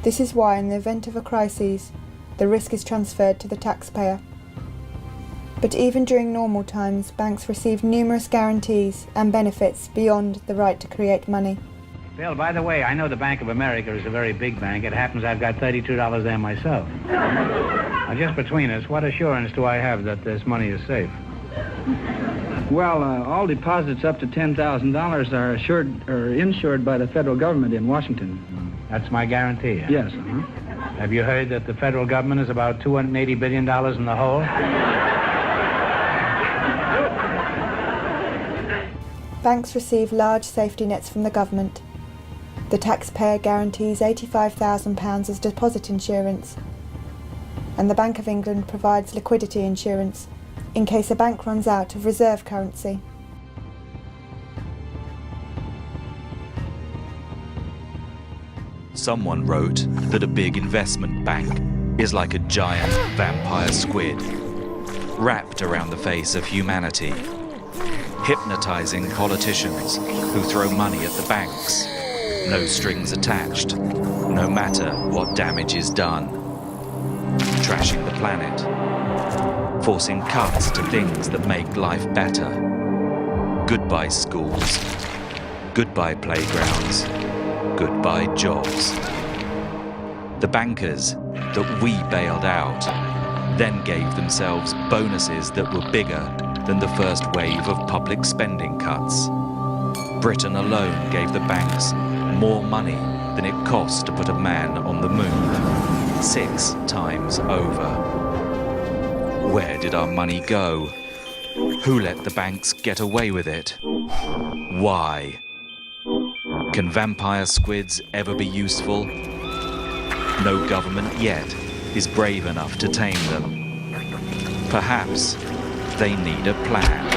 S1: This is why, in the event of a crisis, the risk is transferred to the taxpayer. But even during normal times, banks receive numerous guarantees and benefits beyond the right to create money.
S4: Bill, by the way, I know the Bank of America is a very big bank. It happens I've got $32 there myself. Now, just between us, what assurance do I have that this money is safe?
S22: Well, all deposits up to $10,000 are assured or insured by the federal government in Washington.
S4: That's my guarantee? Huh?
S22: Yes.
S4: Have you heard that the federal government is about $280 billion in the hole?
S1: Banks receive large safety nets from the government. The taxpayer guarantees £85,000 as deposit insurance, and the Bank of England provides liquidity insurance in case a bank runs out of reserve currency.
S5: Someone wrote that a big investment bank is like a giant vampire squid, wrapped around the face of humanity, hypnotizing politicians who throw money at the banks, no strings attached, no matter what damage is done, trashing the planet, forcing cuts to things that make life better. Goodbye schools, goodbye playgrounds, goodbye jobs. The bankers that we bailed out then gave themselves bonuses that were bigger than the first wave of public spending cuts. Britain alone gave the banks more money than it cost to put a man on the moon, 6 times over. Where did our money go? Who let the banks get away with it? Why? Can vampire squids ever be useful? No government yet is brave enough to tame them. Perhaps they need a plan.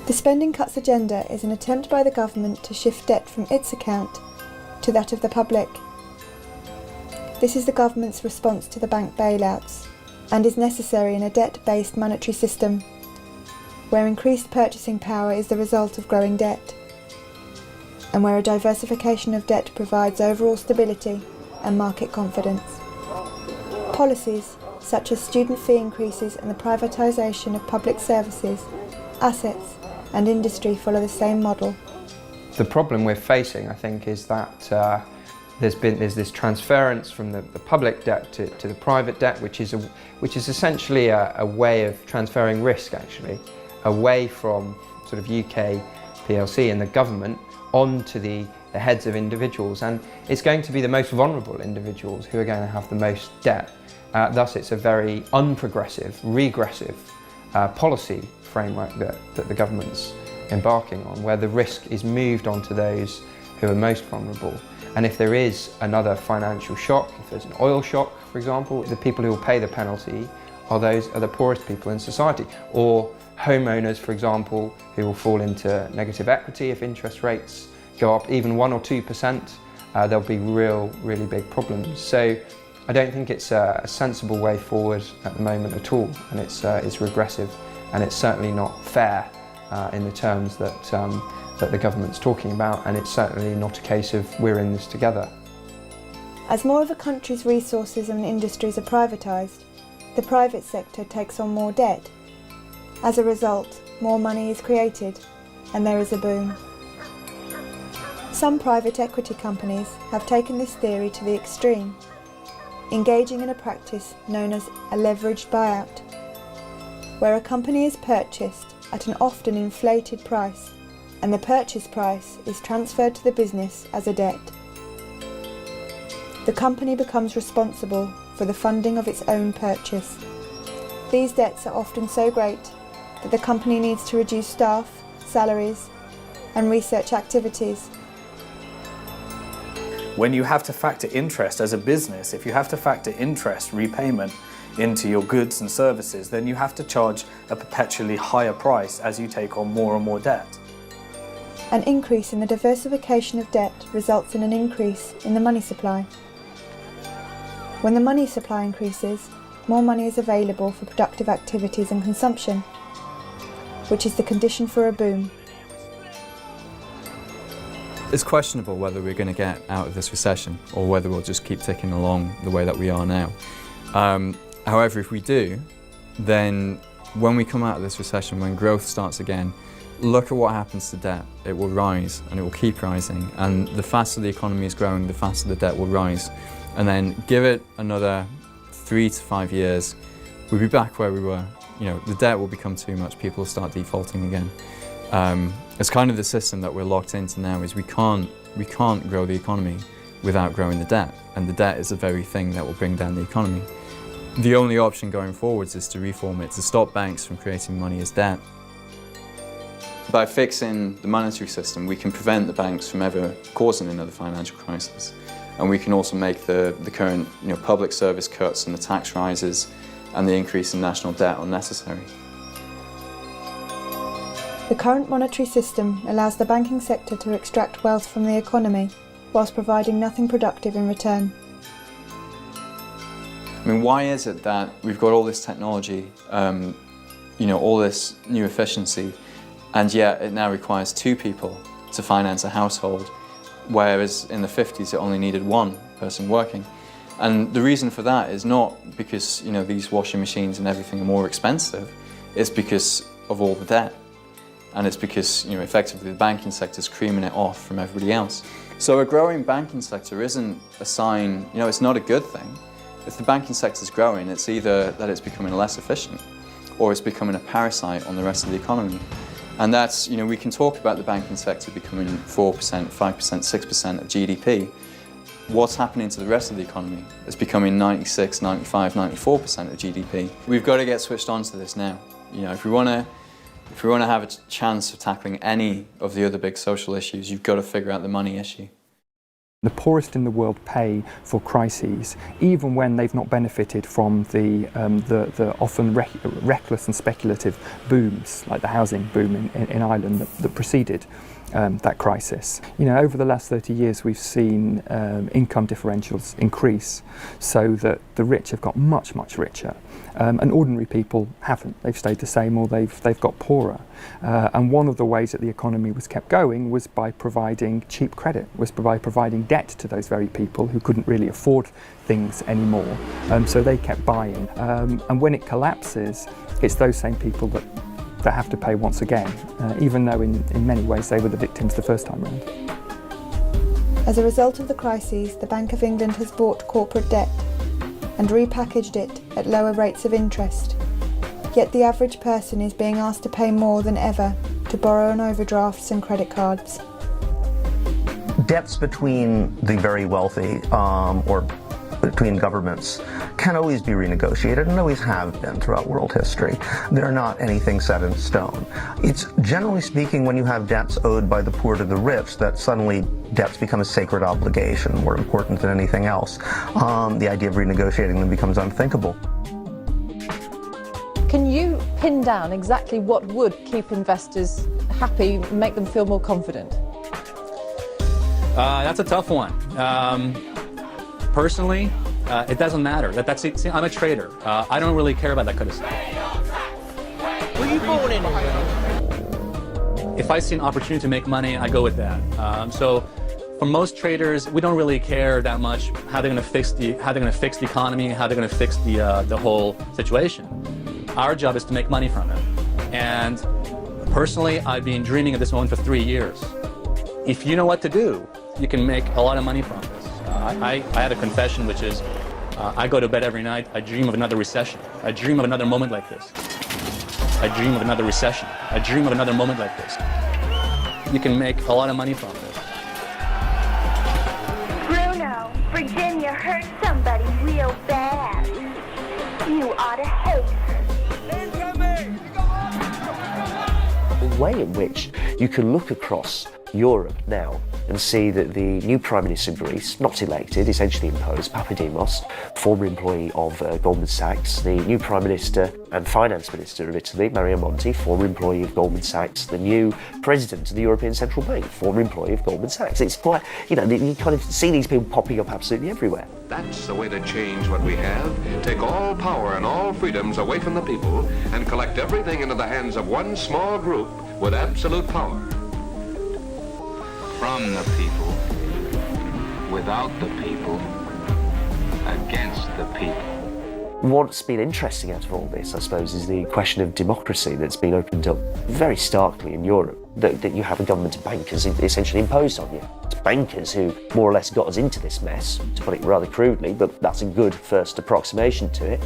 S1: The spending cuts agenda is an attempt by the government to shift debt from its account to that of the public. This is the government's response to the bank bailouts and is necessary in a debt-based monetary system where increased purchasing power is the result of growing debt and where a diversification of debt provides overall stability and market confidence. Policies such as student fee increases and the privatisation of public services, assets and industry follow the same model.
S13: The problem we're facing, I think, is that there's this transference from the public debt to the private debt, which is essentially a way of transferring risk, actually, away from sort of UK PLC and the government onto the heads of individuals, and it's going to be the most vulnerable individuals who are going to have the most debt. Thus, it's a very unprogressive, regressive policy framework that the government's embarking on, where the risk is moved onto those who are most vulnerable. And if there is another financial shock, if there's an oil shock, for example, the people who will pay the penalty are the poorest people in society. Or homeowners, for example, who will fall into negative equity if interest rates go up even 1 or 2%, there'll be really big problems. So I don't think it's a sensible way forward at the moment at all, and it's regressive, and it's certainly not fair in the terms that the government's talking about, and it's certainly not a case of we're in this together.
S1: As more of a country's resources and industries are privatised, the private sector takes on more debt. As a result, more money is created, and there is a boom. Some private equity companies have taken this theory to the extreme, engaging in a practice known as a leveraged buyout, where a company is purchased at an often inflated price, and the purchase price is transferred to the business as a debt. The company becomes responsible for the funding of its own purchase. These debts are often so great that the company needs to reduce staff, salaries, and research activities.
S9: When you have to factor interest as a business, if you have to factor interest repayment into your goods and services, then you have to charge a perpetually higher price as you take on more and more debt.
S1: An increase in the diversification of debt results in an increase in the money supply. When the money supply increases, more money is available for productive activities and consumption, which is the condition for a boom.
S10: It's questionable whether we're going to get out of this recession or whether we'll just keep ticking along the way that we are now. However, if we do, then when we come out of this recession, when growth starts again, look at what happens to debt. It will rise and it will keep rising, and the faster the economy is growing, the faster the debt will rise. And then give it another 3 to 5 years, we'll be back where we were. You know, the debt will become too much, people will start defaulting again. It's kind of the system that we're locked into now, is we can't grow the economy without growing the debt, and the debt is the very thing that will bring down the economy. The only option going forwards is to reform it, to stop banks from creating money as debt. By fixing the monetary system, we can prevent the banks from ever causing another financial crisis. And we can also make the current public service cuts and the tax rises and the increase in national debt unnecessary.
S1: The current monetary system allows the banking sector to extract wealth from the economy, whilst providing nothing productive in return.
S10: I mean, why is it that we've got all this technology, all this new efficiency, and yet it now requires 2 people to finance a household, whereas in the 50s it only needed 1 person working? And the reason for that is not because these washing machines and everything are more expensive, it's because of all the debt. And it's because effectively the banking sector is creaming it off from everybody else. So a growing banking sector isn't a sign, it's not a good thing. If the banking sector is growing, it's either that it's becoming less efficient or it's becoming a parasite on the rest of the economy. And that's, we can talk about the banking sector becoming 4%, 5%, 6% of GDP. What's happening to the rest of the economy? It's becoming 96, 95, 94% of GDP. We've got to get switched on to this now. If we want to have a chance of tackling any of the other big social issues, you've got to figure out the money issue.
S17: The poorest in the world pay for crises, even when they've not benefited from the often reckless and speculative booms, like the housing boom in Ireland that preceded that crisis. Over the last 30 years we've seen income differentials increase so that the rich have got much, much richer and ordinary people haven't. They've stayed the same or they've got poorer. And one of the ways that the economy was kept going was by providing cheap credit, was by providing debt to those very people who couldn't really afford things anymore. So they kept buying. And when it collapses, it's those same people that have to pay once again, even though in many ways they were the victims the first time round.
S1: As a result of the crises, the Bank of England has bought corporate debt and repackaged it at lower rates of interest. Yet the average person is being asked to pay more than ever to borrow on overdrafts and credit cards.
S6: Debts between the very wealthy or between governments can always be renegotiated and always have been throughout world history. They're not anything set in stone. It's generally speaking when you have debts owed by the poor to the rich that suddenly debts become a sacred obligation, more important than anything else. The idea of renegotiating them becomes unthinkable.
S7: Can you pin down exactly what would keep investors happy, make them feel more confident?
S23: That's a tough one. Personally, it doesn't matter. I'm a trader. I don't really care about that kind of stuff.
S24: Were you born in?
S23: If I see an opportunity to make money, I go with that. So, for most traders, we don't really care that much how they're going to fix the economy, how they're going to fix the whole situation. Our job is to make money from it. And personally, I've been dreaming of this moment for 3 years. If you know what to do, you can make a lot of money from this. I had a confession, which is I go to bed every night, I dream of another recession. I dream of another moment like this. I dream of another recession. I dream of another moment like this. You can make a lot of money from this.
S25: Bruno, Virginia hurt somebody real bad. You ought to hate her.
S20: The way in which you can look across Europe now and see that the new Prime Minister of Greece, not elected, essentially imposed, Papademos, former employee of Goldman Sachs, the new Prime Minister and Finance Minister of Italy, Mario Monti, former employee of Goldman Sachs, the new President of the European Central Bank, former employee of Goldman Sachs. It's quite, you kind of see these people popping up absolutely everywhere.
S21: That's the way to change what we have. Take all power and all freedoms away from the people and collect everything into the hands of one small group with absolute power.
S26: From the people, without the people, against the people.
S20: What's been interesting out of all this, I suppose, is the question of democracy that's been opened up very starkly in Europe, that you have a government of bankers essentially imposed on you. It's bankers who more or less got us into this mess, to put it rather crudely, but that's a good first approximation to it.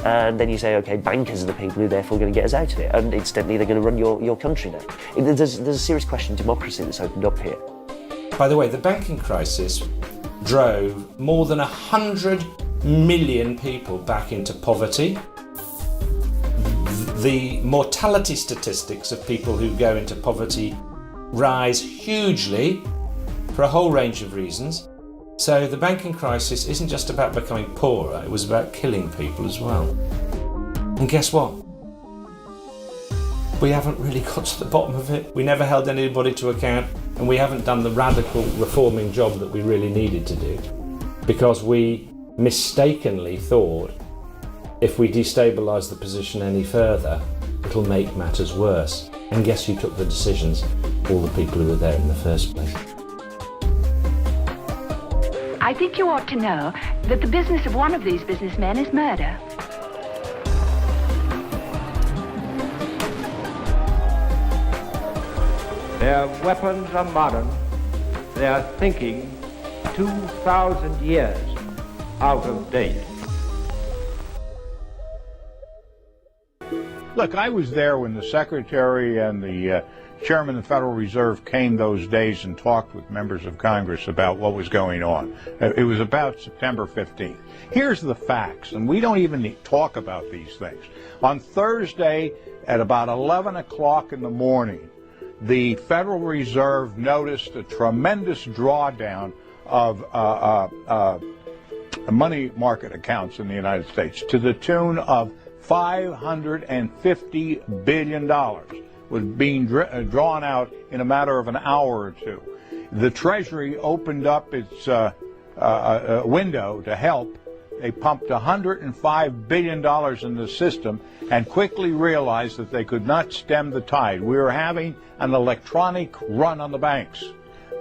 S20: And then you say, okay, bankers are the people who are therefore going to get us out of it, and incidentally they're going to run your country now. There's a serious question of democracy that's opened up here.
S11: By the way, the banking crisis drove more than 100 million people back into poverty. The mortality statistics of people who go into poverty rise hugely for a whole range of reasons. So the banking crisis isn't just about becoming poorer, it was about killing people as well. And guess what? We haven't really got to the bottom of it. We never held anybody to account, and we haven't done the radical reforming job that we really needed to do, because we mistakenly thought if we destabilise the position any further, it'll make matters worse. And guess who took the decisions? All the people who were there in the first place.
S25: I think you ought to know that the business of one of these businessmen is murder.
S12: Their weapons are modern. Their thinking 2,000 years out of date.
S15: Look, I was there when the Secretary and the Chairman of the Federal Reserve came those days and talked with members of Congress about what was going on. It was about September 15th. Here's the facts, and we don't even talk about these things. On Thursday at about 11 o'clock in the morning, the Federal Reserve noticed a tremendous drawdown of money market accounts in the United States to the tune of $550 billion was being drawn out in a matter of an hour or two. The Treasury opened up its window to help. They pumped $105 billion in the system and quickly realized that they could not stem the tide. We were having an electronic run on the banks.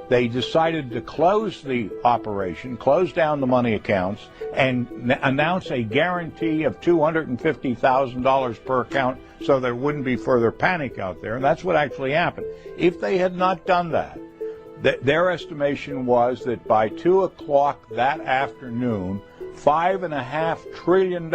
S15: They decided to close the operation, close down the money accounts, and announce a guarantee of $250,000 per account so there wouldn't be further panic out there. And that's what actually happened. If they had not done that, their estimation was that by 2 o'clock that afternoon, $5.5 trillion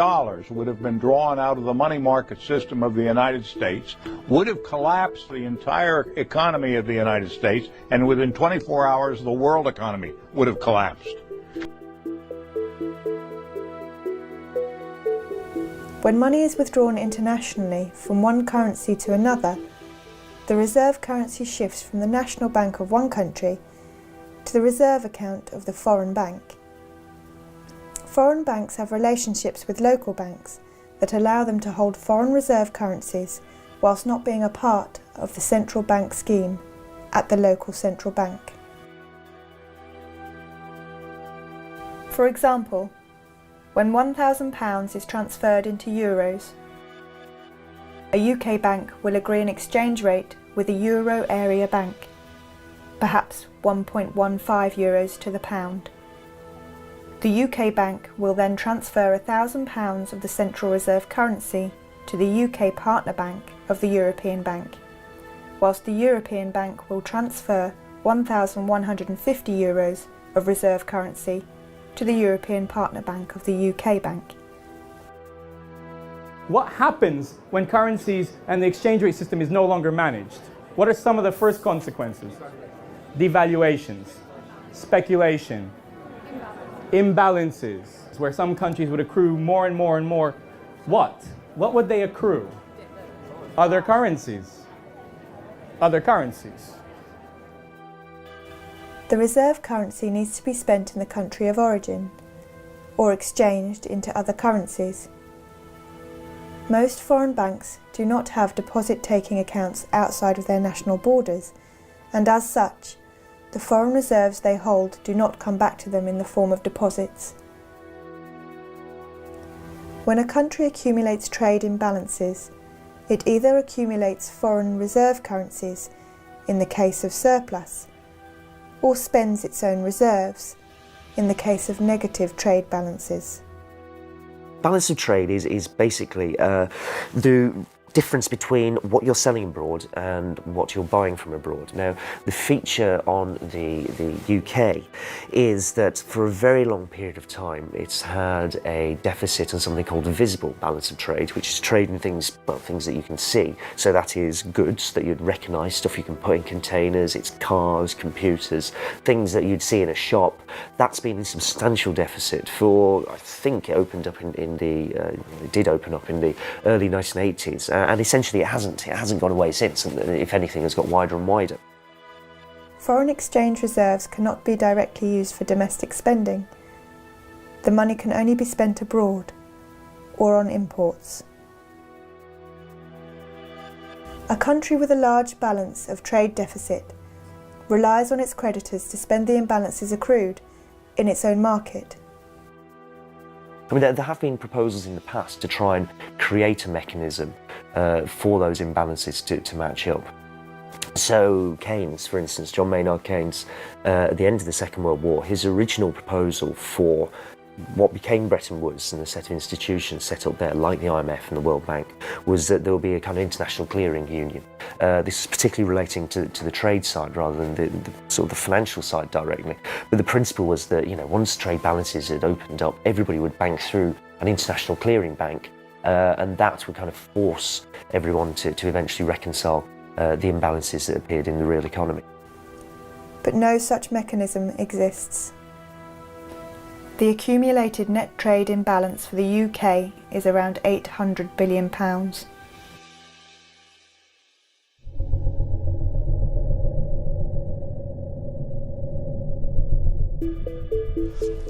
S15: would have been drawn out of the money market system of the United States, would have collapsed the entire economy of the United States, and within 24 hours the world economy would have collapsed.
S1: When money is withdrawn internationally from one currency to another, the reserve currency shifts from the national bank of one country to the reserve account of the foreign bank. Foreign banks have relationships with local banks that allow them to hold foreign reserve currencies whilst not being a part of the central bank scheme at the local central bank. For example, when £1,000 is transferred into euros, a UK bank will agree an exchange rate with a euro area bank, perhaps 1.15 euros to the pound. The UK bank will then transfer £1,000 of the central reserve currency to the UK partner bank of the European bank, whilst the European bank will transfer 1,150 euros of reserve currency to the European partner bank of the UK bank.
S2: What happens when currencies and the exchange rate system is no longer managed? What are some of the first consequences? Devaluations, speculation, imbalances, where some countries would accrue more and more and more. What would they accrue? Other currencies. Other currencies.
S1: The reserve currency needs to be spent in the country of origin, or exchanged into other currencies. Most foreign banks do not have deposit-taking accounts outside of their national borders, and as such, the foreign reserves they hold do not come back to them in the form of deposits. When a country accumulates trade imbalances, it either accumulates foreign reserve currencies, in the case of surplus, or spends its own reserves, in the case of negative trade balances.
S20: Balance of trade is basically the difference between what you're selling abroad and what you're buying from abroad. Now, the feature on the UK is that for a very long period of time it's had a deficit on something called a visible balance of trade, which is trade in things, well, things that you can see. So that is goods that you'd recognise, stuff you can put in containers, it's cars, computers, things that you'd see in a shop. That's been in substantial deficit for, I think it opened up it did open up in the early 1980s. And essentially it hasn't gone away since, and if anything has got wider and wider.
S1: Foreign exchange reserves cannot be directly used for domestic spending. The money can only be spent abroad or on imports. A country with a large balance of trade deficit relies on its creditors to spend the imbalances accrued in its own market.
S20: I mean, there have been proposals in the past to try and create a mechanism for those imbalances to match up. So Keynes, for instance, John Maynard Keynes, at the end of the Second World War, his original proposal for what became Bretton Woods and the set of institutions set up there, like the IMF and the World Bank, was that there would be a kind of international clearing union. This is particularly relating to the trade side rather than the sort of the financial side directly. But the principle was that, you know, once trade balances had opened up, everybody would bank through an international clearing bank, and that would kind of force everyone to eventually reconcile the imbalances that appeared in the real economy.
S1: But no such mechanism exists. The accumulated net trade imbalance for the UK is around £800 billion.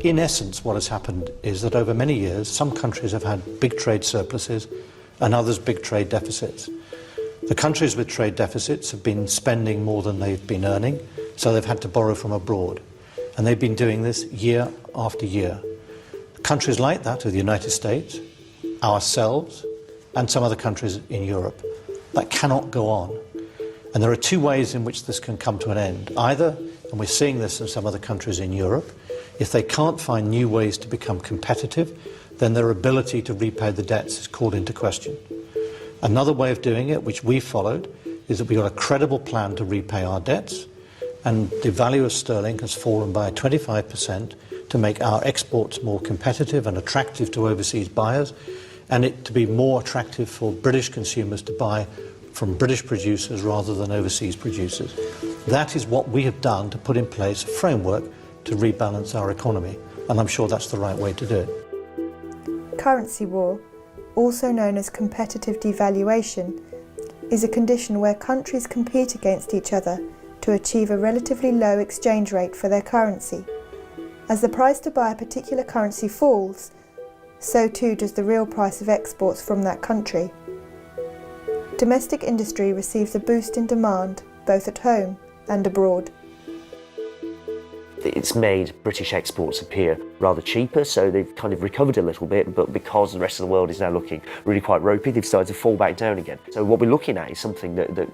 S3: In essence, what has happened is that over many years, some countries have had big trade surpluses and others big trade deficits. The countries with trade deficits have been spending more than they've been earning, so they've had to borrow from abroad. And they've been doing this year after year. Countries like that are the United States, ourselves, and some other countries in Europe. That cannot go on. And there are two ways in which this can come to an end. Either, and we're seeing this in some other countries in Europe, if they can't find new ways to become competitive, then their ability to repay the debts is called into question. Another way of doing it, which we followed, is that we got a credible plan to repay our debts, and the value of sterling has fallen by 25% to make our exports more competitive and attractive to overseas buyers, and it to be more attractive for British consumers to buy from British producers rather than overseas producers. That is what we have done to put in place a framework to rebalance our economy, and I'm sure that's the right way to do it.
S1: Currency war, also known as competitive devaluation, is a condition where countries compete against each other to achieve a relatively low exchange rate for their currency. As the price to buy a particular currency falls, so too does the real price of exports from that country. Domestic industry receives a boost in demand both at home and abroad.
S20: It's made British exports appear rather cheaper, so they've kind of recovered a little bit, but because the rest of the world is now looking really quite ropey, they've started to fall back down again. So what we're looking at is something that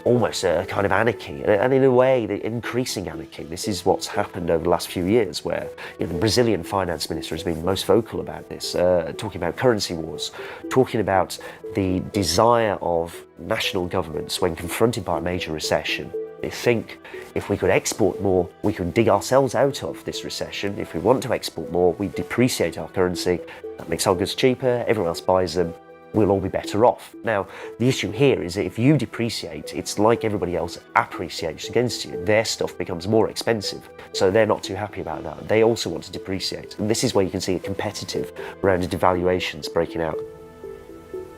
S20: almost a kind of anarchy, and in a way, the increasing anarchy. This is what's happened over the last few years, where the Brazilian finance minister has been most vocal about this, talking about currency wars, talking about the desire of national governments when confronted by a major recession. They think if we could export more, we could dig ourselves out of this recession. If we want to export more, we depreciate our currency. That makes our goods cheaper, everyone else buys them, we'll all be better off. Now, the issue here is that if you depreciate, it's like everybody else appreciates against you. Their stuff becomes more expensive, so they're not too happy about that. They also want to depreciate. And this is where you can see a competitive round of devaluations breaking out.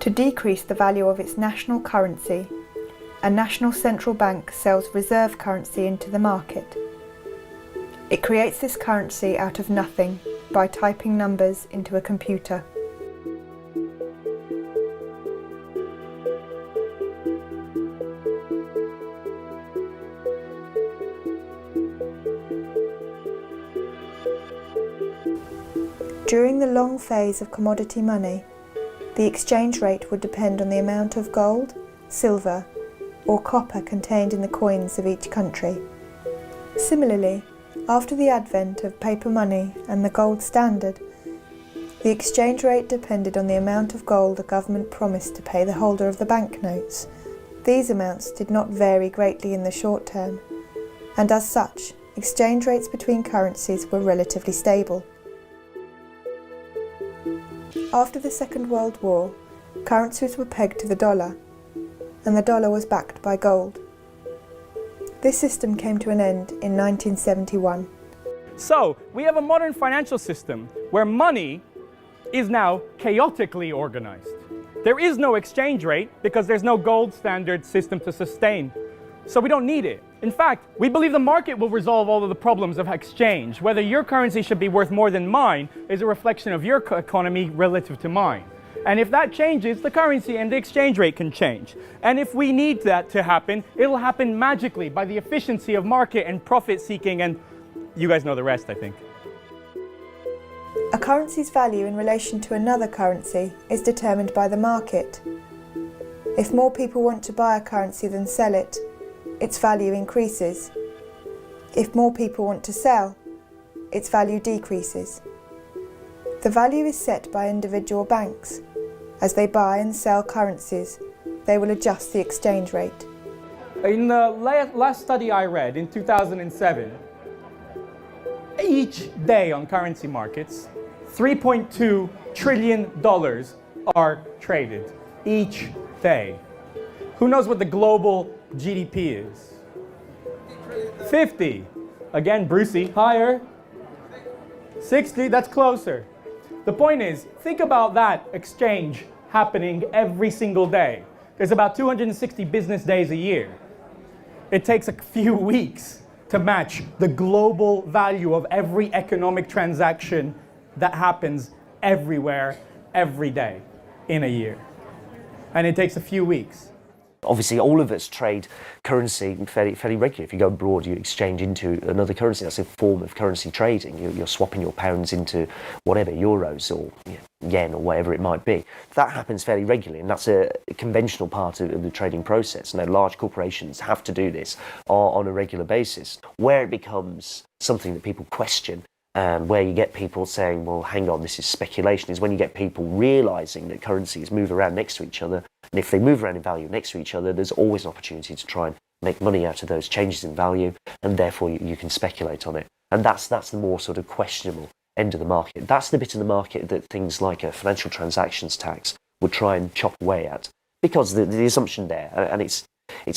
S1: To decrease the value of its national currency, a national central bank sells reserve currency into the market. It creates this currency out of nothing by typing numbers into a computer. During the long phase of commodity money, the exchange rate would depend on the amount of gold, silver, or copper contained in the coins of each country. Similarly, after the advent of paper money and the gold standard, The exchange rate depended on the amount of gold a government promised to pay the holder of the banknotes. These amounts did not vary greatly in the short term, and as such, exchange rates between currencies were relatively stable. After the Second World War, currencies were pegged to the dollar, and the dollar was backed by gold. This system came to an end in 1971.
S2: So, we have a modern financial system where money is now chaotically organized. There is no exchange rate because there's no gold standard system to sustain. So we don't need it. In fact, we believe the market will resolve all of the problems of exchange. Whether your currency should be worth more than mine is a reflection of your economy relative to mine. And if that changes, the currency and the exchange rate can change. And if we need that to happen, it'll happen magically by the efficiency of market and profit seeking, and you guys know the rest, I think.
S1: A currency's value in relation to another currency is determined by the market. If more people want to buy a currency than sell it, its value increases. If more people want to sell, its value decreases. The value is set by individual banks. As they buy and sell currencies, they will adjust the exchange rate.
S2: In the last study I read in 2007, each day on currency markets, $3.2 trillion are traded each day. Who knows what the global GDP is? 50. Again, Brucey, higher. 60, that's closer. The point is, think about that exchange happening every single day. There's about 260 business days a year. It takes a few weeks to match the global value of every economic transaction that happens everywhere, every day, in a year. And it takes a few weeks.
S20: Obviously, all of us trade currency fairly regularly. If you go abroad, you exchange into another currency. That's a form of currency trading. You're swapping your pounds into whatever, euros or yen or whatever it might be. That happens fairly regularly, and that's a conventional part of the trading process. Now, large corporations have to do this on a regular basis. Where it becomes something that people question, where you get people saying, well, hang on, this is speculation, is when you get people realising that currencies move around next to each other. And if they move around in value next to each other, there's always an opportunity to try and make money out of those changes in value, and therefore you can speculate on it. And that's the more sort of questionable end of the market. That's the bit of the market that things like a financial transactions tax would try and chop away at. Because the assumption there, and it's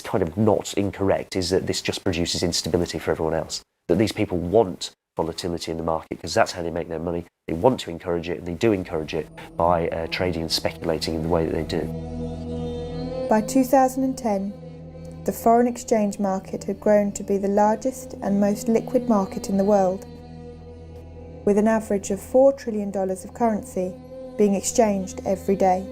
S20: kind of not incorrect, is that this just produces instability for everyone else. That these people want volatility in the market because that's how they make their money. They want to encourage it, and they do encourage it by trading and speculating in the way that they do.
S1: By 2010, the foreign exchange market had grown to be the largest and most liquid market in the world, with an average of $4 trillion of currency being exchanged every day.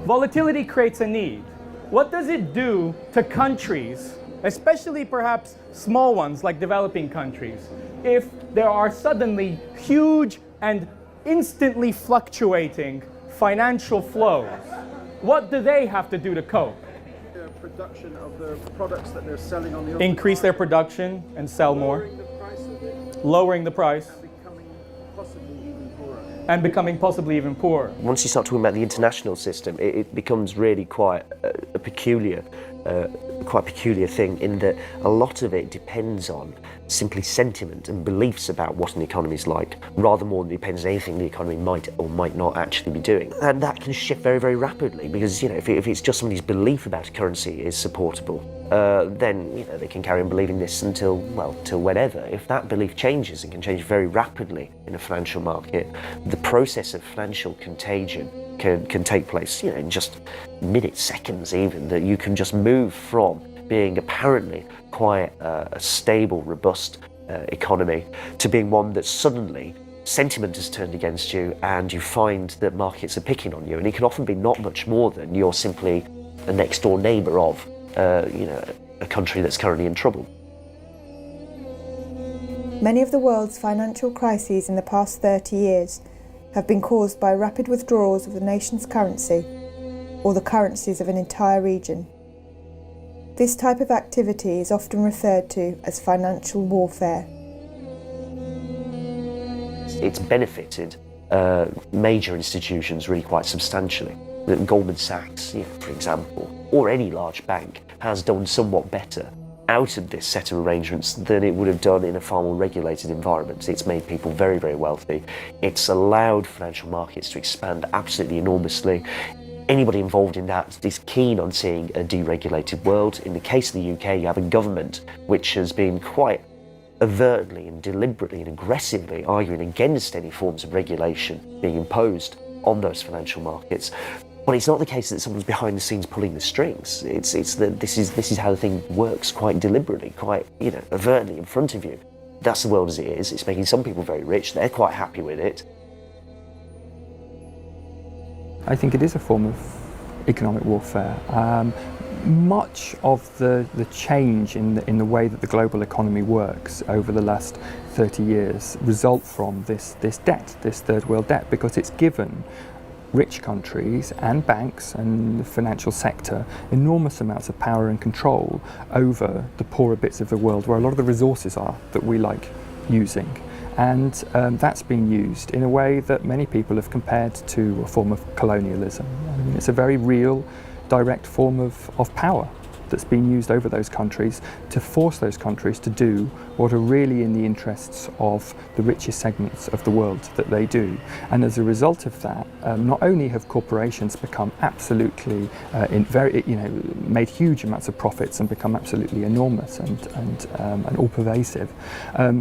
S2: Volatility creates a need. What does it do to countries, especially perhaps small ones like developing countries, if there are suddenly huge and instantly fluctuating financial flows? What do they have to do to cope?
S8: The production of the products that they're selling on the open
S2: Increase
S8: market,
S2: their production and sell more, lowering the price, and becoming possibly even poorer.
S20: Once you start talking about the international system, it becomes really quite a peculiar thing, in that a lot of it depends on simply sentiment and beliefs about what an economy is like, rather more than it depends on anything the economy might or might not actually be doing. And that can shift very, very rapidly, because if it's just somebody's belief about a currency is supportable, then they can carry on believing this until whenever. If that belief changes, and can change very rapidly in a financial market, the process of financial contagion can take place, in just minutes, seconds even, that you can just move from being apparently quite a stable, robust economy to being one that suddenly sentiment has turned against you, and you find that markets are picking on you. And it can often be not much more than you're simply a next door neighbour of a country that's currently in trouble.
S1: Many of the world's financial crises in the past 30 years have been caused by rapid withdrawals of the nation's currency or the currencies of an entire region. This type of activity is often referred to as financial warfare.
S20: it's benefited major institutions really quite substantially. Goldman Sachs, for example, or any large bank, has done somewhat better out of this set of arrangements than it would have done in a far more regulated environment. It's made people very, very wealthy. It's allowed financial markets to expand absolutely enormously. Anybody involved in that is keen on seeing a deregulated world. In the case of the UK, you have a government which has been quite overtly and deliberately and aggressively arguing against any forms of regulation being imposed on those financial markets. But it's not the case that someone's behind the scenes pulling the strings. It's that this is how the thing works quite deliberately, quite overtly in front of you. That's the world as it is. It's making some people very rich. They're quite happy with it.
S17: I think it is a form of economic warfare. Much of the change in the way that the global economy works over the last 30 years result from this debt, this third world debt, because it's given rich countries and banks and the financial sector enormous amounts of power and control over the poorer bits of the world where a lot of the resources are that we like using. And that's been used in a way that many people have compared to a form of colonialism. I mean, it's a very real, direct form of power that's been used over those countries to force those countries to do what are really in the interests of the richest segments of the world that they do. And as a result of that, not only have corporations become absolutely made huge amounts of profits and become absolutely enormous and all pervasive,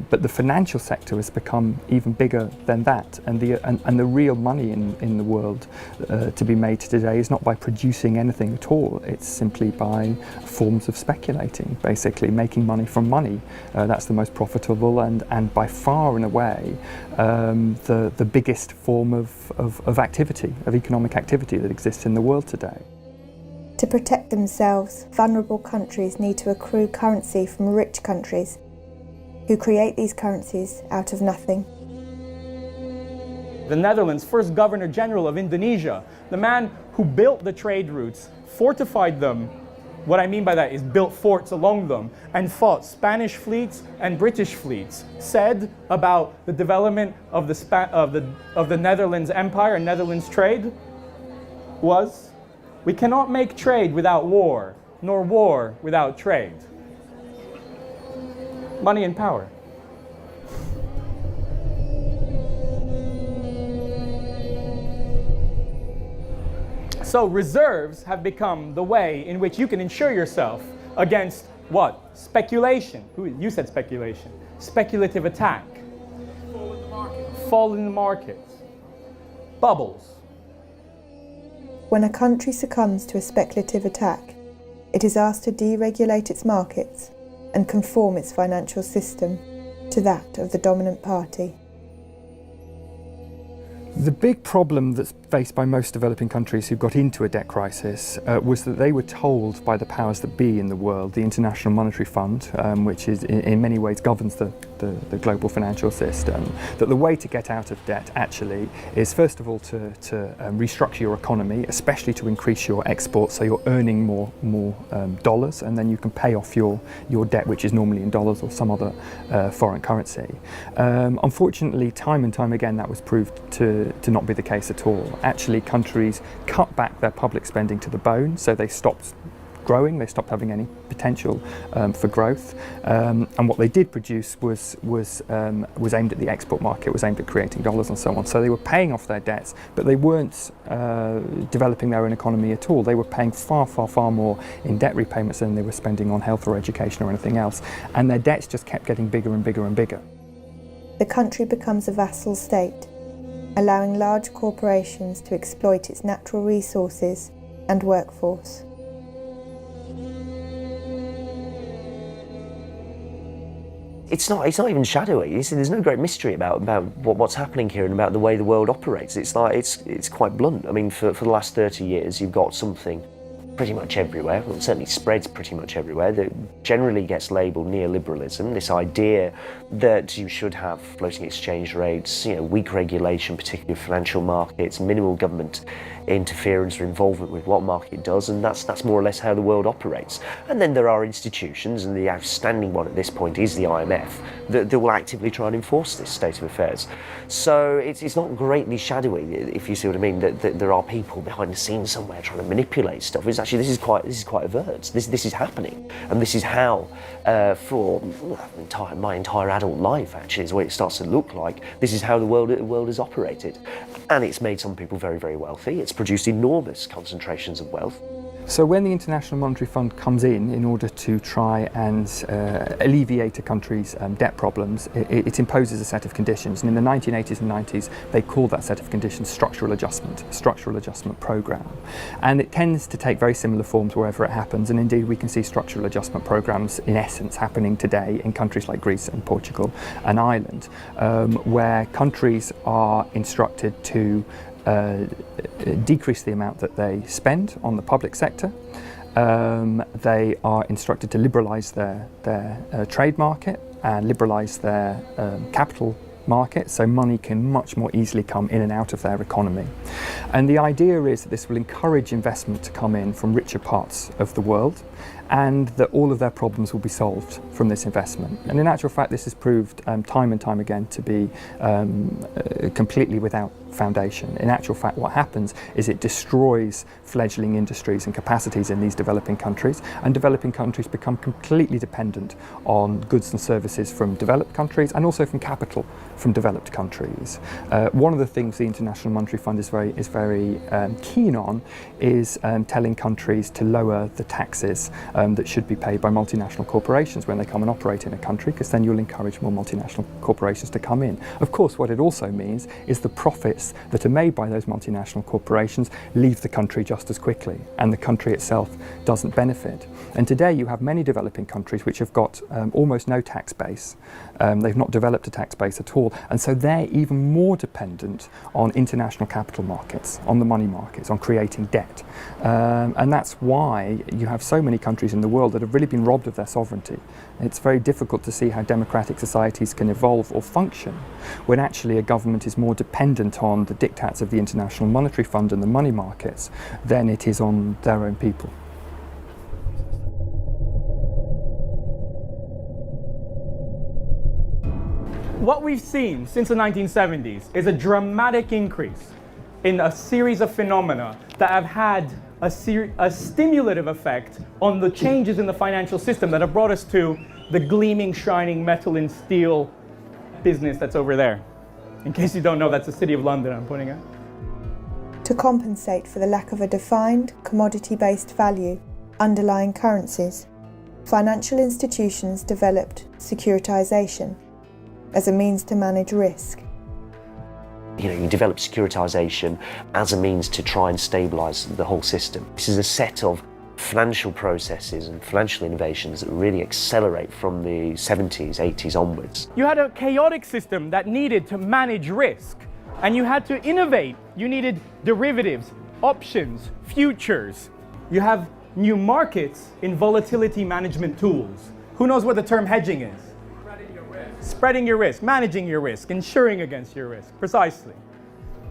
S17: but the financial sector has become even bigger than that. And the real money in the world to be made today is not by producing anything at all. It's simply by forms of speculating, basically making money from money. That's the most profitable and by far and away the biggest form of activity, of economic activity that exists in the world today.
S1: To protect themselves, vulnerable countries need to accrue currency from rich countries, who create these currencies out of nothing.
S2: The Netherlands' first Governor General of Indonesia, the man who built the trade routes, fortified them. What I mean by that is built forts along them and fought Spanish fleets and British fleets, said about the development of the Netherlands Empire and Netherlands trade was, "We cannot make trade without war, nor war without trade." Money and power. So reserves have become the way in which you can insure yourself against what? Speculation. You said speculation. Speculative attack.
S8: Fall in the market.
S2: Fall in the markets. Bubbles.
S1: When a country succumbs to a speculative attack, it is asked to deregulate its markets and conform its financial system to that of the dominant party.
S17: The big problem that's faced by most developing countries who got into a debt crisis was that they were told by the powers that be in the world, the International Monetary Fund, which is in many ways governs the global financial system, that the way to get out of debt actually is first of all to restructure your economy, especially to increase your exports so you're earning more dollars, and then you can pay off your debt, which is normally in dollars or some other foreign currency. Unfortunately, time and time again that was proved to not be the case at all. Actually, countries cut back their public spending to the bone, so they stopped growing, they stopped having any potential for growth, and what they did produce was aimed at the export market, was aimed at creating dollars and so on. So they were paying off their debts, but they weren't developing their own economy at all. They were paying far more in debt repayments than they were spending on health or education or anything else, and their debts just kept getting bigger and bigger and bigger.
S1: The country becomes a vassal state, allowing large corporations to exploit its natural resources and workforce.
S20: It's not even shadowy. There's no great mystery about what's happening here and about the way the world operates. It's quite blunt. I mean, for the last 30 years, you've got something pretty much everywhere, well, it certainly spreads pretty much everywhere, that generally gets labelled neoliberalism, this idea that you should have floating exchange rates, weak regulation, particularly of financial markets, minimal government interference or involvement with what market does, and that's more or less how the world operates. And then there are institutions, and the outstanding one at this point is the IMF, that will actively try and enforce this state of affairs. So it's not greatly shadowy, if you see what I mean, that there are people behind the scenes somewhere trying to manipulate stuff. It's actually, this is quite overt. This is happening, and this is how for my entire adult life actually is what it starts to look like. This is how the world has operated, and it's made some people very, very wealthy. It's produced enormous concentrations of wealth.
S17: So when the International Monetary Fund comes in order to try and alleviate a country's debt problems, it imposes a set of conditions. And in the 1980s and 90s, they called that set of conditions structural adjustment program. And it tends to take very similar forms wherever it happens. And indeed, we can see structural adjustment programs in essence happening today in countries like Greece and Portugal and Ireland, where countries are instructed to decrease the amount that they spend on the public sector. They are instructed to liberalise their trade market and liberalise their capital market, so money can much more easily come in and out of their economy. And the idea is that this will encourage investment to come in from richer parts of the world, and that all of their problems will be solved from this investment. And in actual fact, this has proved time and time again to be completely without foundation. In actual fact, what happens is it destroys fledgling industries and capacities in these developing countries, and developing countries become completely dependent on goods and services from developed countries, and also from capital from developed countries. One of the things the International Monetary Fund is very keen on is telling countries to lower the taxes that should be paid by multinational corporations when they come and operate in a country, because then you'll encourage more multinational corporations to come in. Of course, what it also means is the profits that are made by those multinational corporations leave the country just as quickly, and the country itself doesn't benefit. And today you have many developing countries which have got almost no tax base. They've not developed a tax base at all, and so they're even more dependent on international capital markets, on the money markets, on creating debt. And that's why you have so many countries in the world that have really been robbed of their sovereignty. It's very difficult to see how democratic societies can evolve or function when actually a government is more dependent on the diktats of the International Monetary Fund and the money markets than it is on their own people.
S2: What we've seen since the 1970s is a dramatic increase in a series of phenomena that have had a stimulative effect on the changes in the financial system that have brought us to the gleaming, shining metal and steel business that's over there. In case you don't know, that's the City of London I'm pointing at.
S1: To compensate for the lack of a defined, commodity-based value underlying currencies, financial institutions developed securitization as a means to manage risk.
S20: You develop securitization as a means to try and stabilise the whole system. This is a set of financial processes and financial innovations that really accelerate from the 70s, 80s onwards.
S2: You had a chaotic system that needed to manage risk, and you had to innovate. You needed derivatives, options, futures. You have new markets in volatility management tools. Who knows what the term hedging is? Spreading your risk, managing your risk, insuring against your risk, precisely.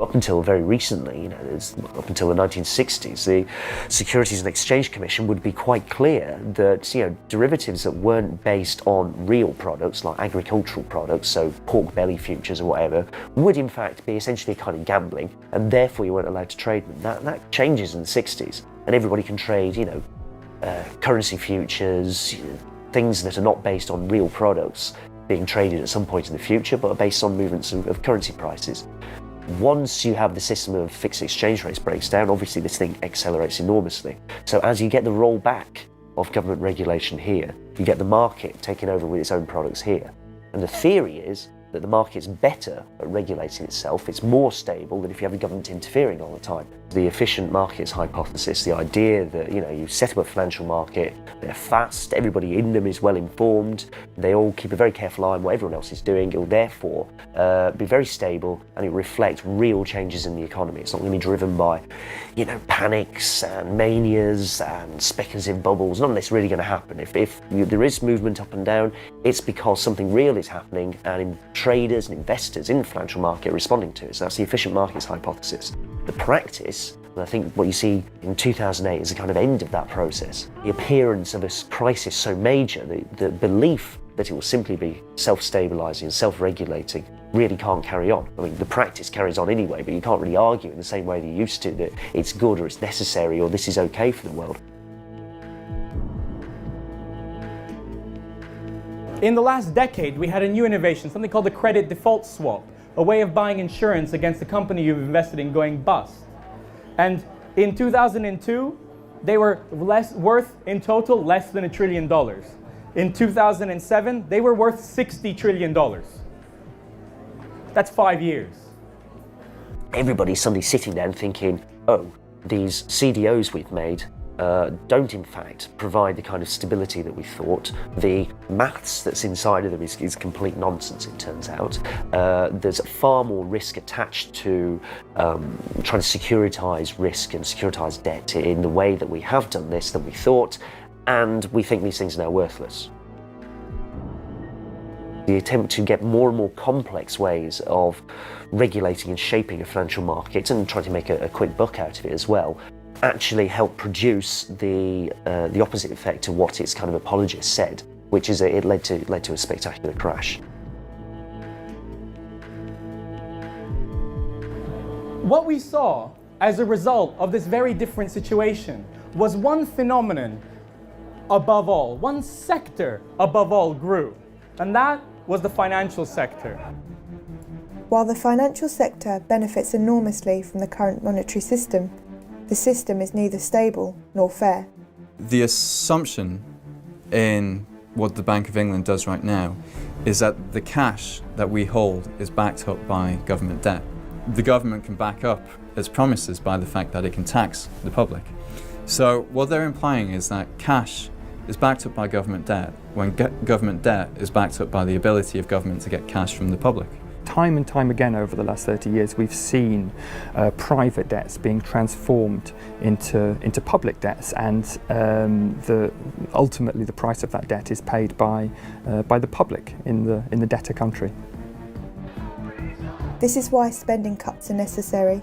S20: Up until very recently, up until the 1960s, the Securities and Exchange Commission would be quite clear that derivatives that weren't based on real products, like agricultural products, so pork belly futures or whatever, would in fact be essentially a kind of gambling, and therefore you weren't allowed to trade them. That changes in the 60s, and everybody can trade, currency futures, things that are not based on real products being traded at some point in the future, but are based on movements of currency prices. Once you have the system of fixed exchange rates breaks down, obviously this thing accelerates enormously. So as you get the rollback of government regulation here, you get the market taking over with its own products here. And the theory is that the market's better at regulating itself, it's more stable than if you have the government interfering all the time. The efficient markets hypothesis, the idea that, you know, you set up a financial market, they're fast, everybody in them is well informed, they all keep a very careful eye on what everyone else is doing, it will therefore be very stable and it will reflect real changes in the economy. It's not going to be driven by, you know, panics and manias and speculative bubbles. None of this really going to happen. If there is movement up and down, it's because something real is happening and traders and investors in the financial market are responding to it. So that's the efficient markets hypothesis. The practice, and I think what you see in 2008 is the kind of end of that process. The appearance of a crisis so major, the belief that it will simply be self-stabilising and self-regulating really can't carry on. I mean, the practice carries on anyway, but you can't really argue in the same way that you used to, that it's good or it's necessary or this is okay for the world.
S2: In the last decade, we had a new innovation, something called the credit default swap, a way of buying insurance against the company you've invested in going bust. And in 2002, they were worth in total less than $1 trillion. In 2007, they were worth $60 trillion. That's 5 years.
S20: Everybody's suddenly sitting there and thinking, oh, these CDOs we've made don't in fact provide the kind of stability that we thought. The maths that's inside of them is complete nonsense, it turns out. There's far more risk attached to trying to securitise risk and securitise debt in the way that we have done this than we thought, and we think these things are now worthless. The attempt to get more and more complex ways of regulating and shaping a financial market and trying to make a quick buck out of it as well actually helped produce the opposite effect to what its kind of apologists said, which is that it led to a spectacular crash.
S2: What we saw as a result of this very different situation was one phenomenon above all, one sector above all grew, and that was the financial sector.
S1: While the financial sector benefits enormously from the current monetary system, the system is neither stable nor fair.
S10: The assumption in what the Bank of England does right now is that the cash that we hold is backed up by government debt. The government can back up its promises by the fact that it can tax the public. So what they're implying is that cash is backed up by government debt when government debt is backed up by the ability of government to get cash from the public.
S17: Time and time again over the last 30 years, we've seen private debts being transformed into public debts, and ultimately the price of that debt is paid by the public in the debtor country.
S1: This is why spending cuts are necessary.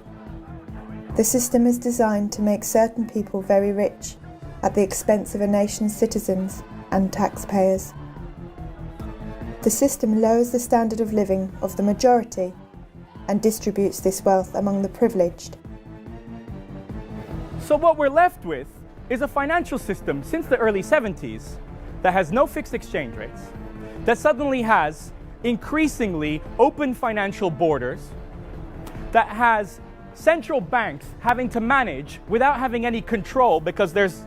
S1: The system is designed to make certain people very rich at the expense of a nation's citizens and taxpayers. The system lowers the standard of living of the majority and distributes this wealth among the privileged.
S2: So what we're left with is a financial system since the early 70s that has no fixed exchange rates, that suddenly has increasingly open financial borders, that has central banks having to manage without having any control because there's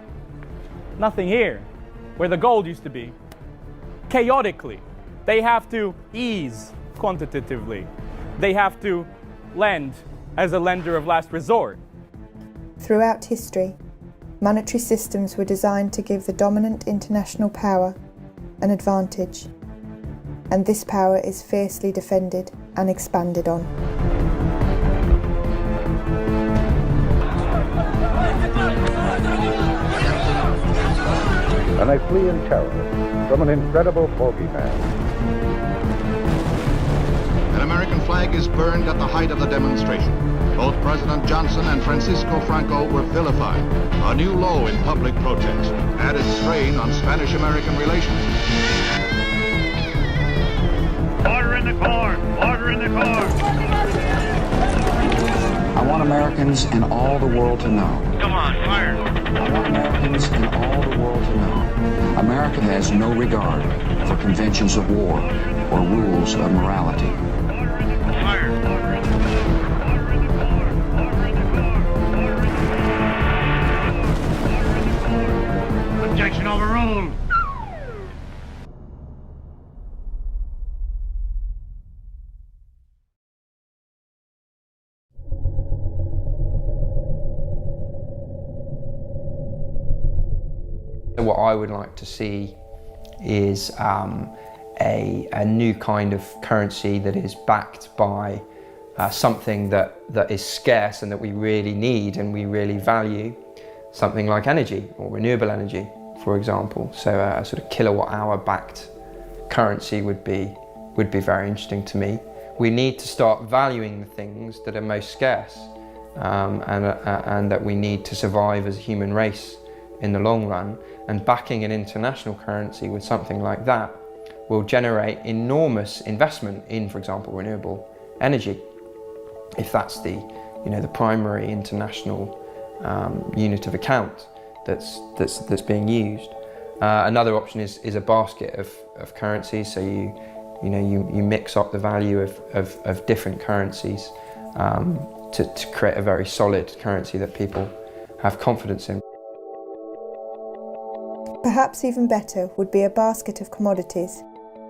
S2: nothing here where the gold used to be. Chaotically, they have to ease quantitatively. They have to lend as a lender of last resort.
S1: Throughout history, monetary systems were designed to give the dominant international power an advantage, and this power is fiercely defended and expanded on.
S14: And they flee in terror from an incredible bogeyman.
S16: An American flag is burned at the height of the demonstration. Both President Johnson and Francisco Franco were vilified. A new low in public protest added strain on Spanish-American relations.
S18: Order in the court! Order in the court!
S19: I want Americans and all the world to know.
S18: Come on, fire!
S19: I want Americans and all the world to know. America has no regard for conventions of war or rules of morality.
S18: Fire! Objection overruled!
S4: what I would like to see is a new kind of currency that is backed by something that is scarce and that we really need and we really value, something like energy or renewable energy, for example. So a sort of kilowatt hour backed currency would be very interesting to me. We need to start valuing the things that are most scarce and that we need to survive as a human race in the long run, and backing an international currency with something like that will generate enormous investment in, for example, renewable energy, if that's the primary international unit of account that's being used. Another option is a basket of currencies, so you mix up the value of different currencies to create a very solid currency that people have confidence in.
S1: Perhaps even better would be a basket of commodities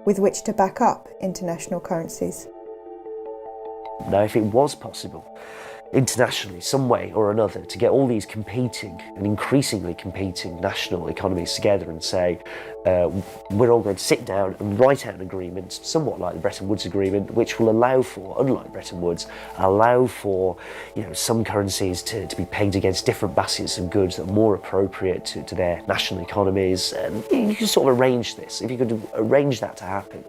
S1: with which to back up international currencies.
S20: Now, if it was possible, internationally, some way or another, to get all these competing and increasingly competing national economies together and say, we're all going to sit down and write out an agreement, somewhat like the Bretton Woods Agreement, which will allow for, unlike Bretton Woods, allow for some currencies to be pegged against different baskets of goods that are more appropriate to their national economies. And you can sort of arrange this. If you could arrange that to happen,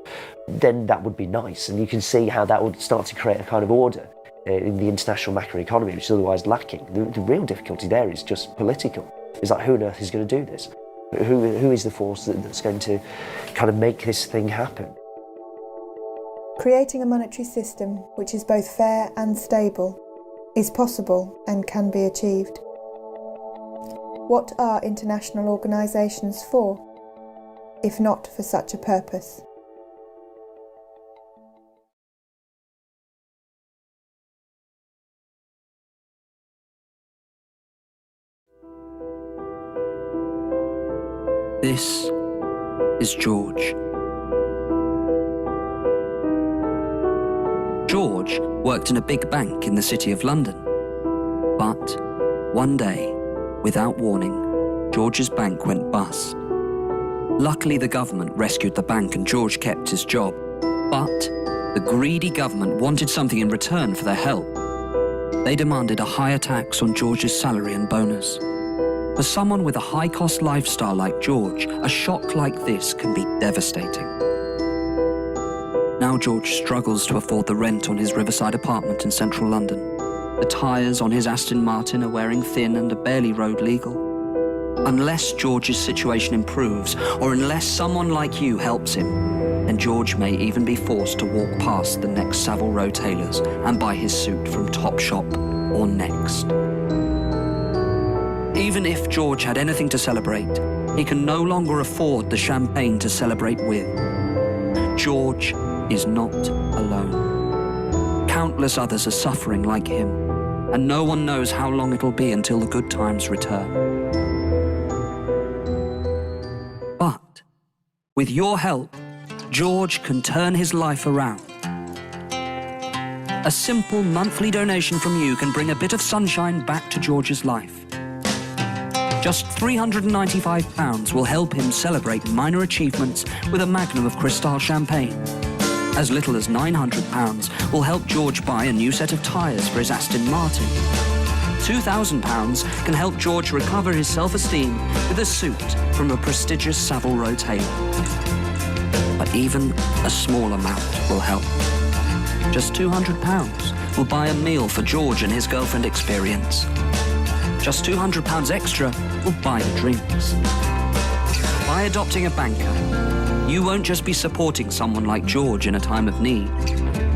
S20: then that would be nice, and you can see how that would start to create a kind of order in the international macroeconomy, which is otherwise lacking. The real difficulty there is just political. It's like, who on earth is going to do this? Who is the force that's going to kind of make this thing happen?
S1: Creating a monetary system which is both fair and stable is possible and can be achieved. What are international organisations for, if not for such a purpose?
S5: This is George. George worked in a big bank in the City of London. But one day, without warning, George's bank went bust. Luckily, the government rescued the bank and George kept his job. But the greedy government wanted something in return for their help. They demanded a higher tax on George's salary and bonus. For someone with a high-cost lifestyle like George, a shock like this can be devastating. Now George struggles to afford the rent on his riverside apartment in central London. The tyres on his Aston Martin are wearing thin and are barely road legal. Unless George's situation improves, or unless someone like you helps him, then George may even be forced to walk past the next Savile Row tailors and buy his suit from Topshop or Next. Even if George had anything to celebrate, he can no longer afford the champagne to celebrate with. George is not alone. Countless others are suffering like him, and no one knows how long it'll be until the good times return. But with your help, George can turn his life around. A simple monthly donation from you can bring a bit of sunshine back to George's life. Just £395 will help him celebrate minor achievements with a magnum of Cristal champagne. As little as £900 will help George buy a new set of tyres for his Aston Martin. £2,000 can help George recover his self-esteem with a suit from a prestigious Savile Row tailor. But even a small amount will help. Just £200 will buy a meal for George and his girlfriend Experience. Just £200 extra will buy the drinks. By adopting a banker, you won't just be supporting someone like George in a time of need.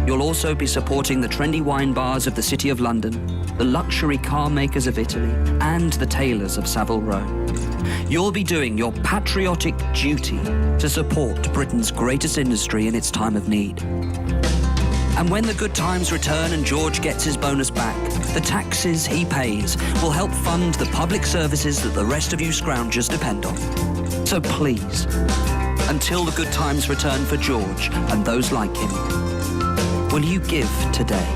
S5: You'll also be supporting the trendy wine bars of the City of London, the luxury car makers of Italy, and the tailors of Savile Row. You'll be doing your patriotic duty to support Britain's greatest industry in its time of need. And when the good times return and George gets his bonus back, the taxes he pays will help fund the public services that the rest of you scroungers depend on. So please, until the good times return for George and those like him, will you give today?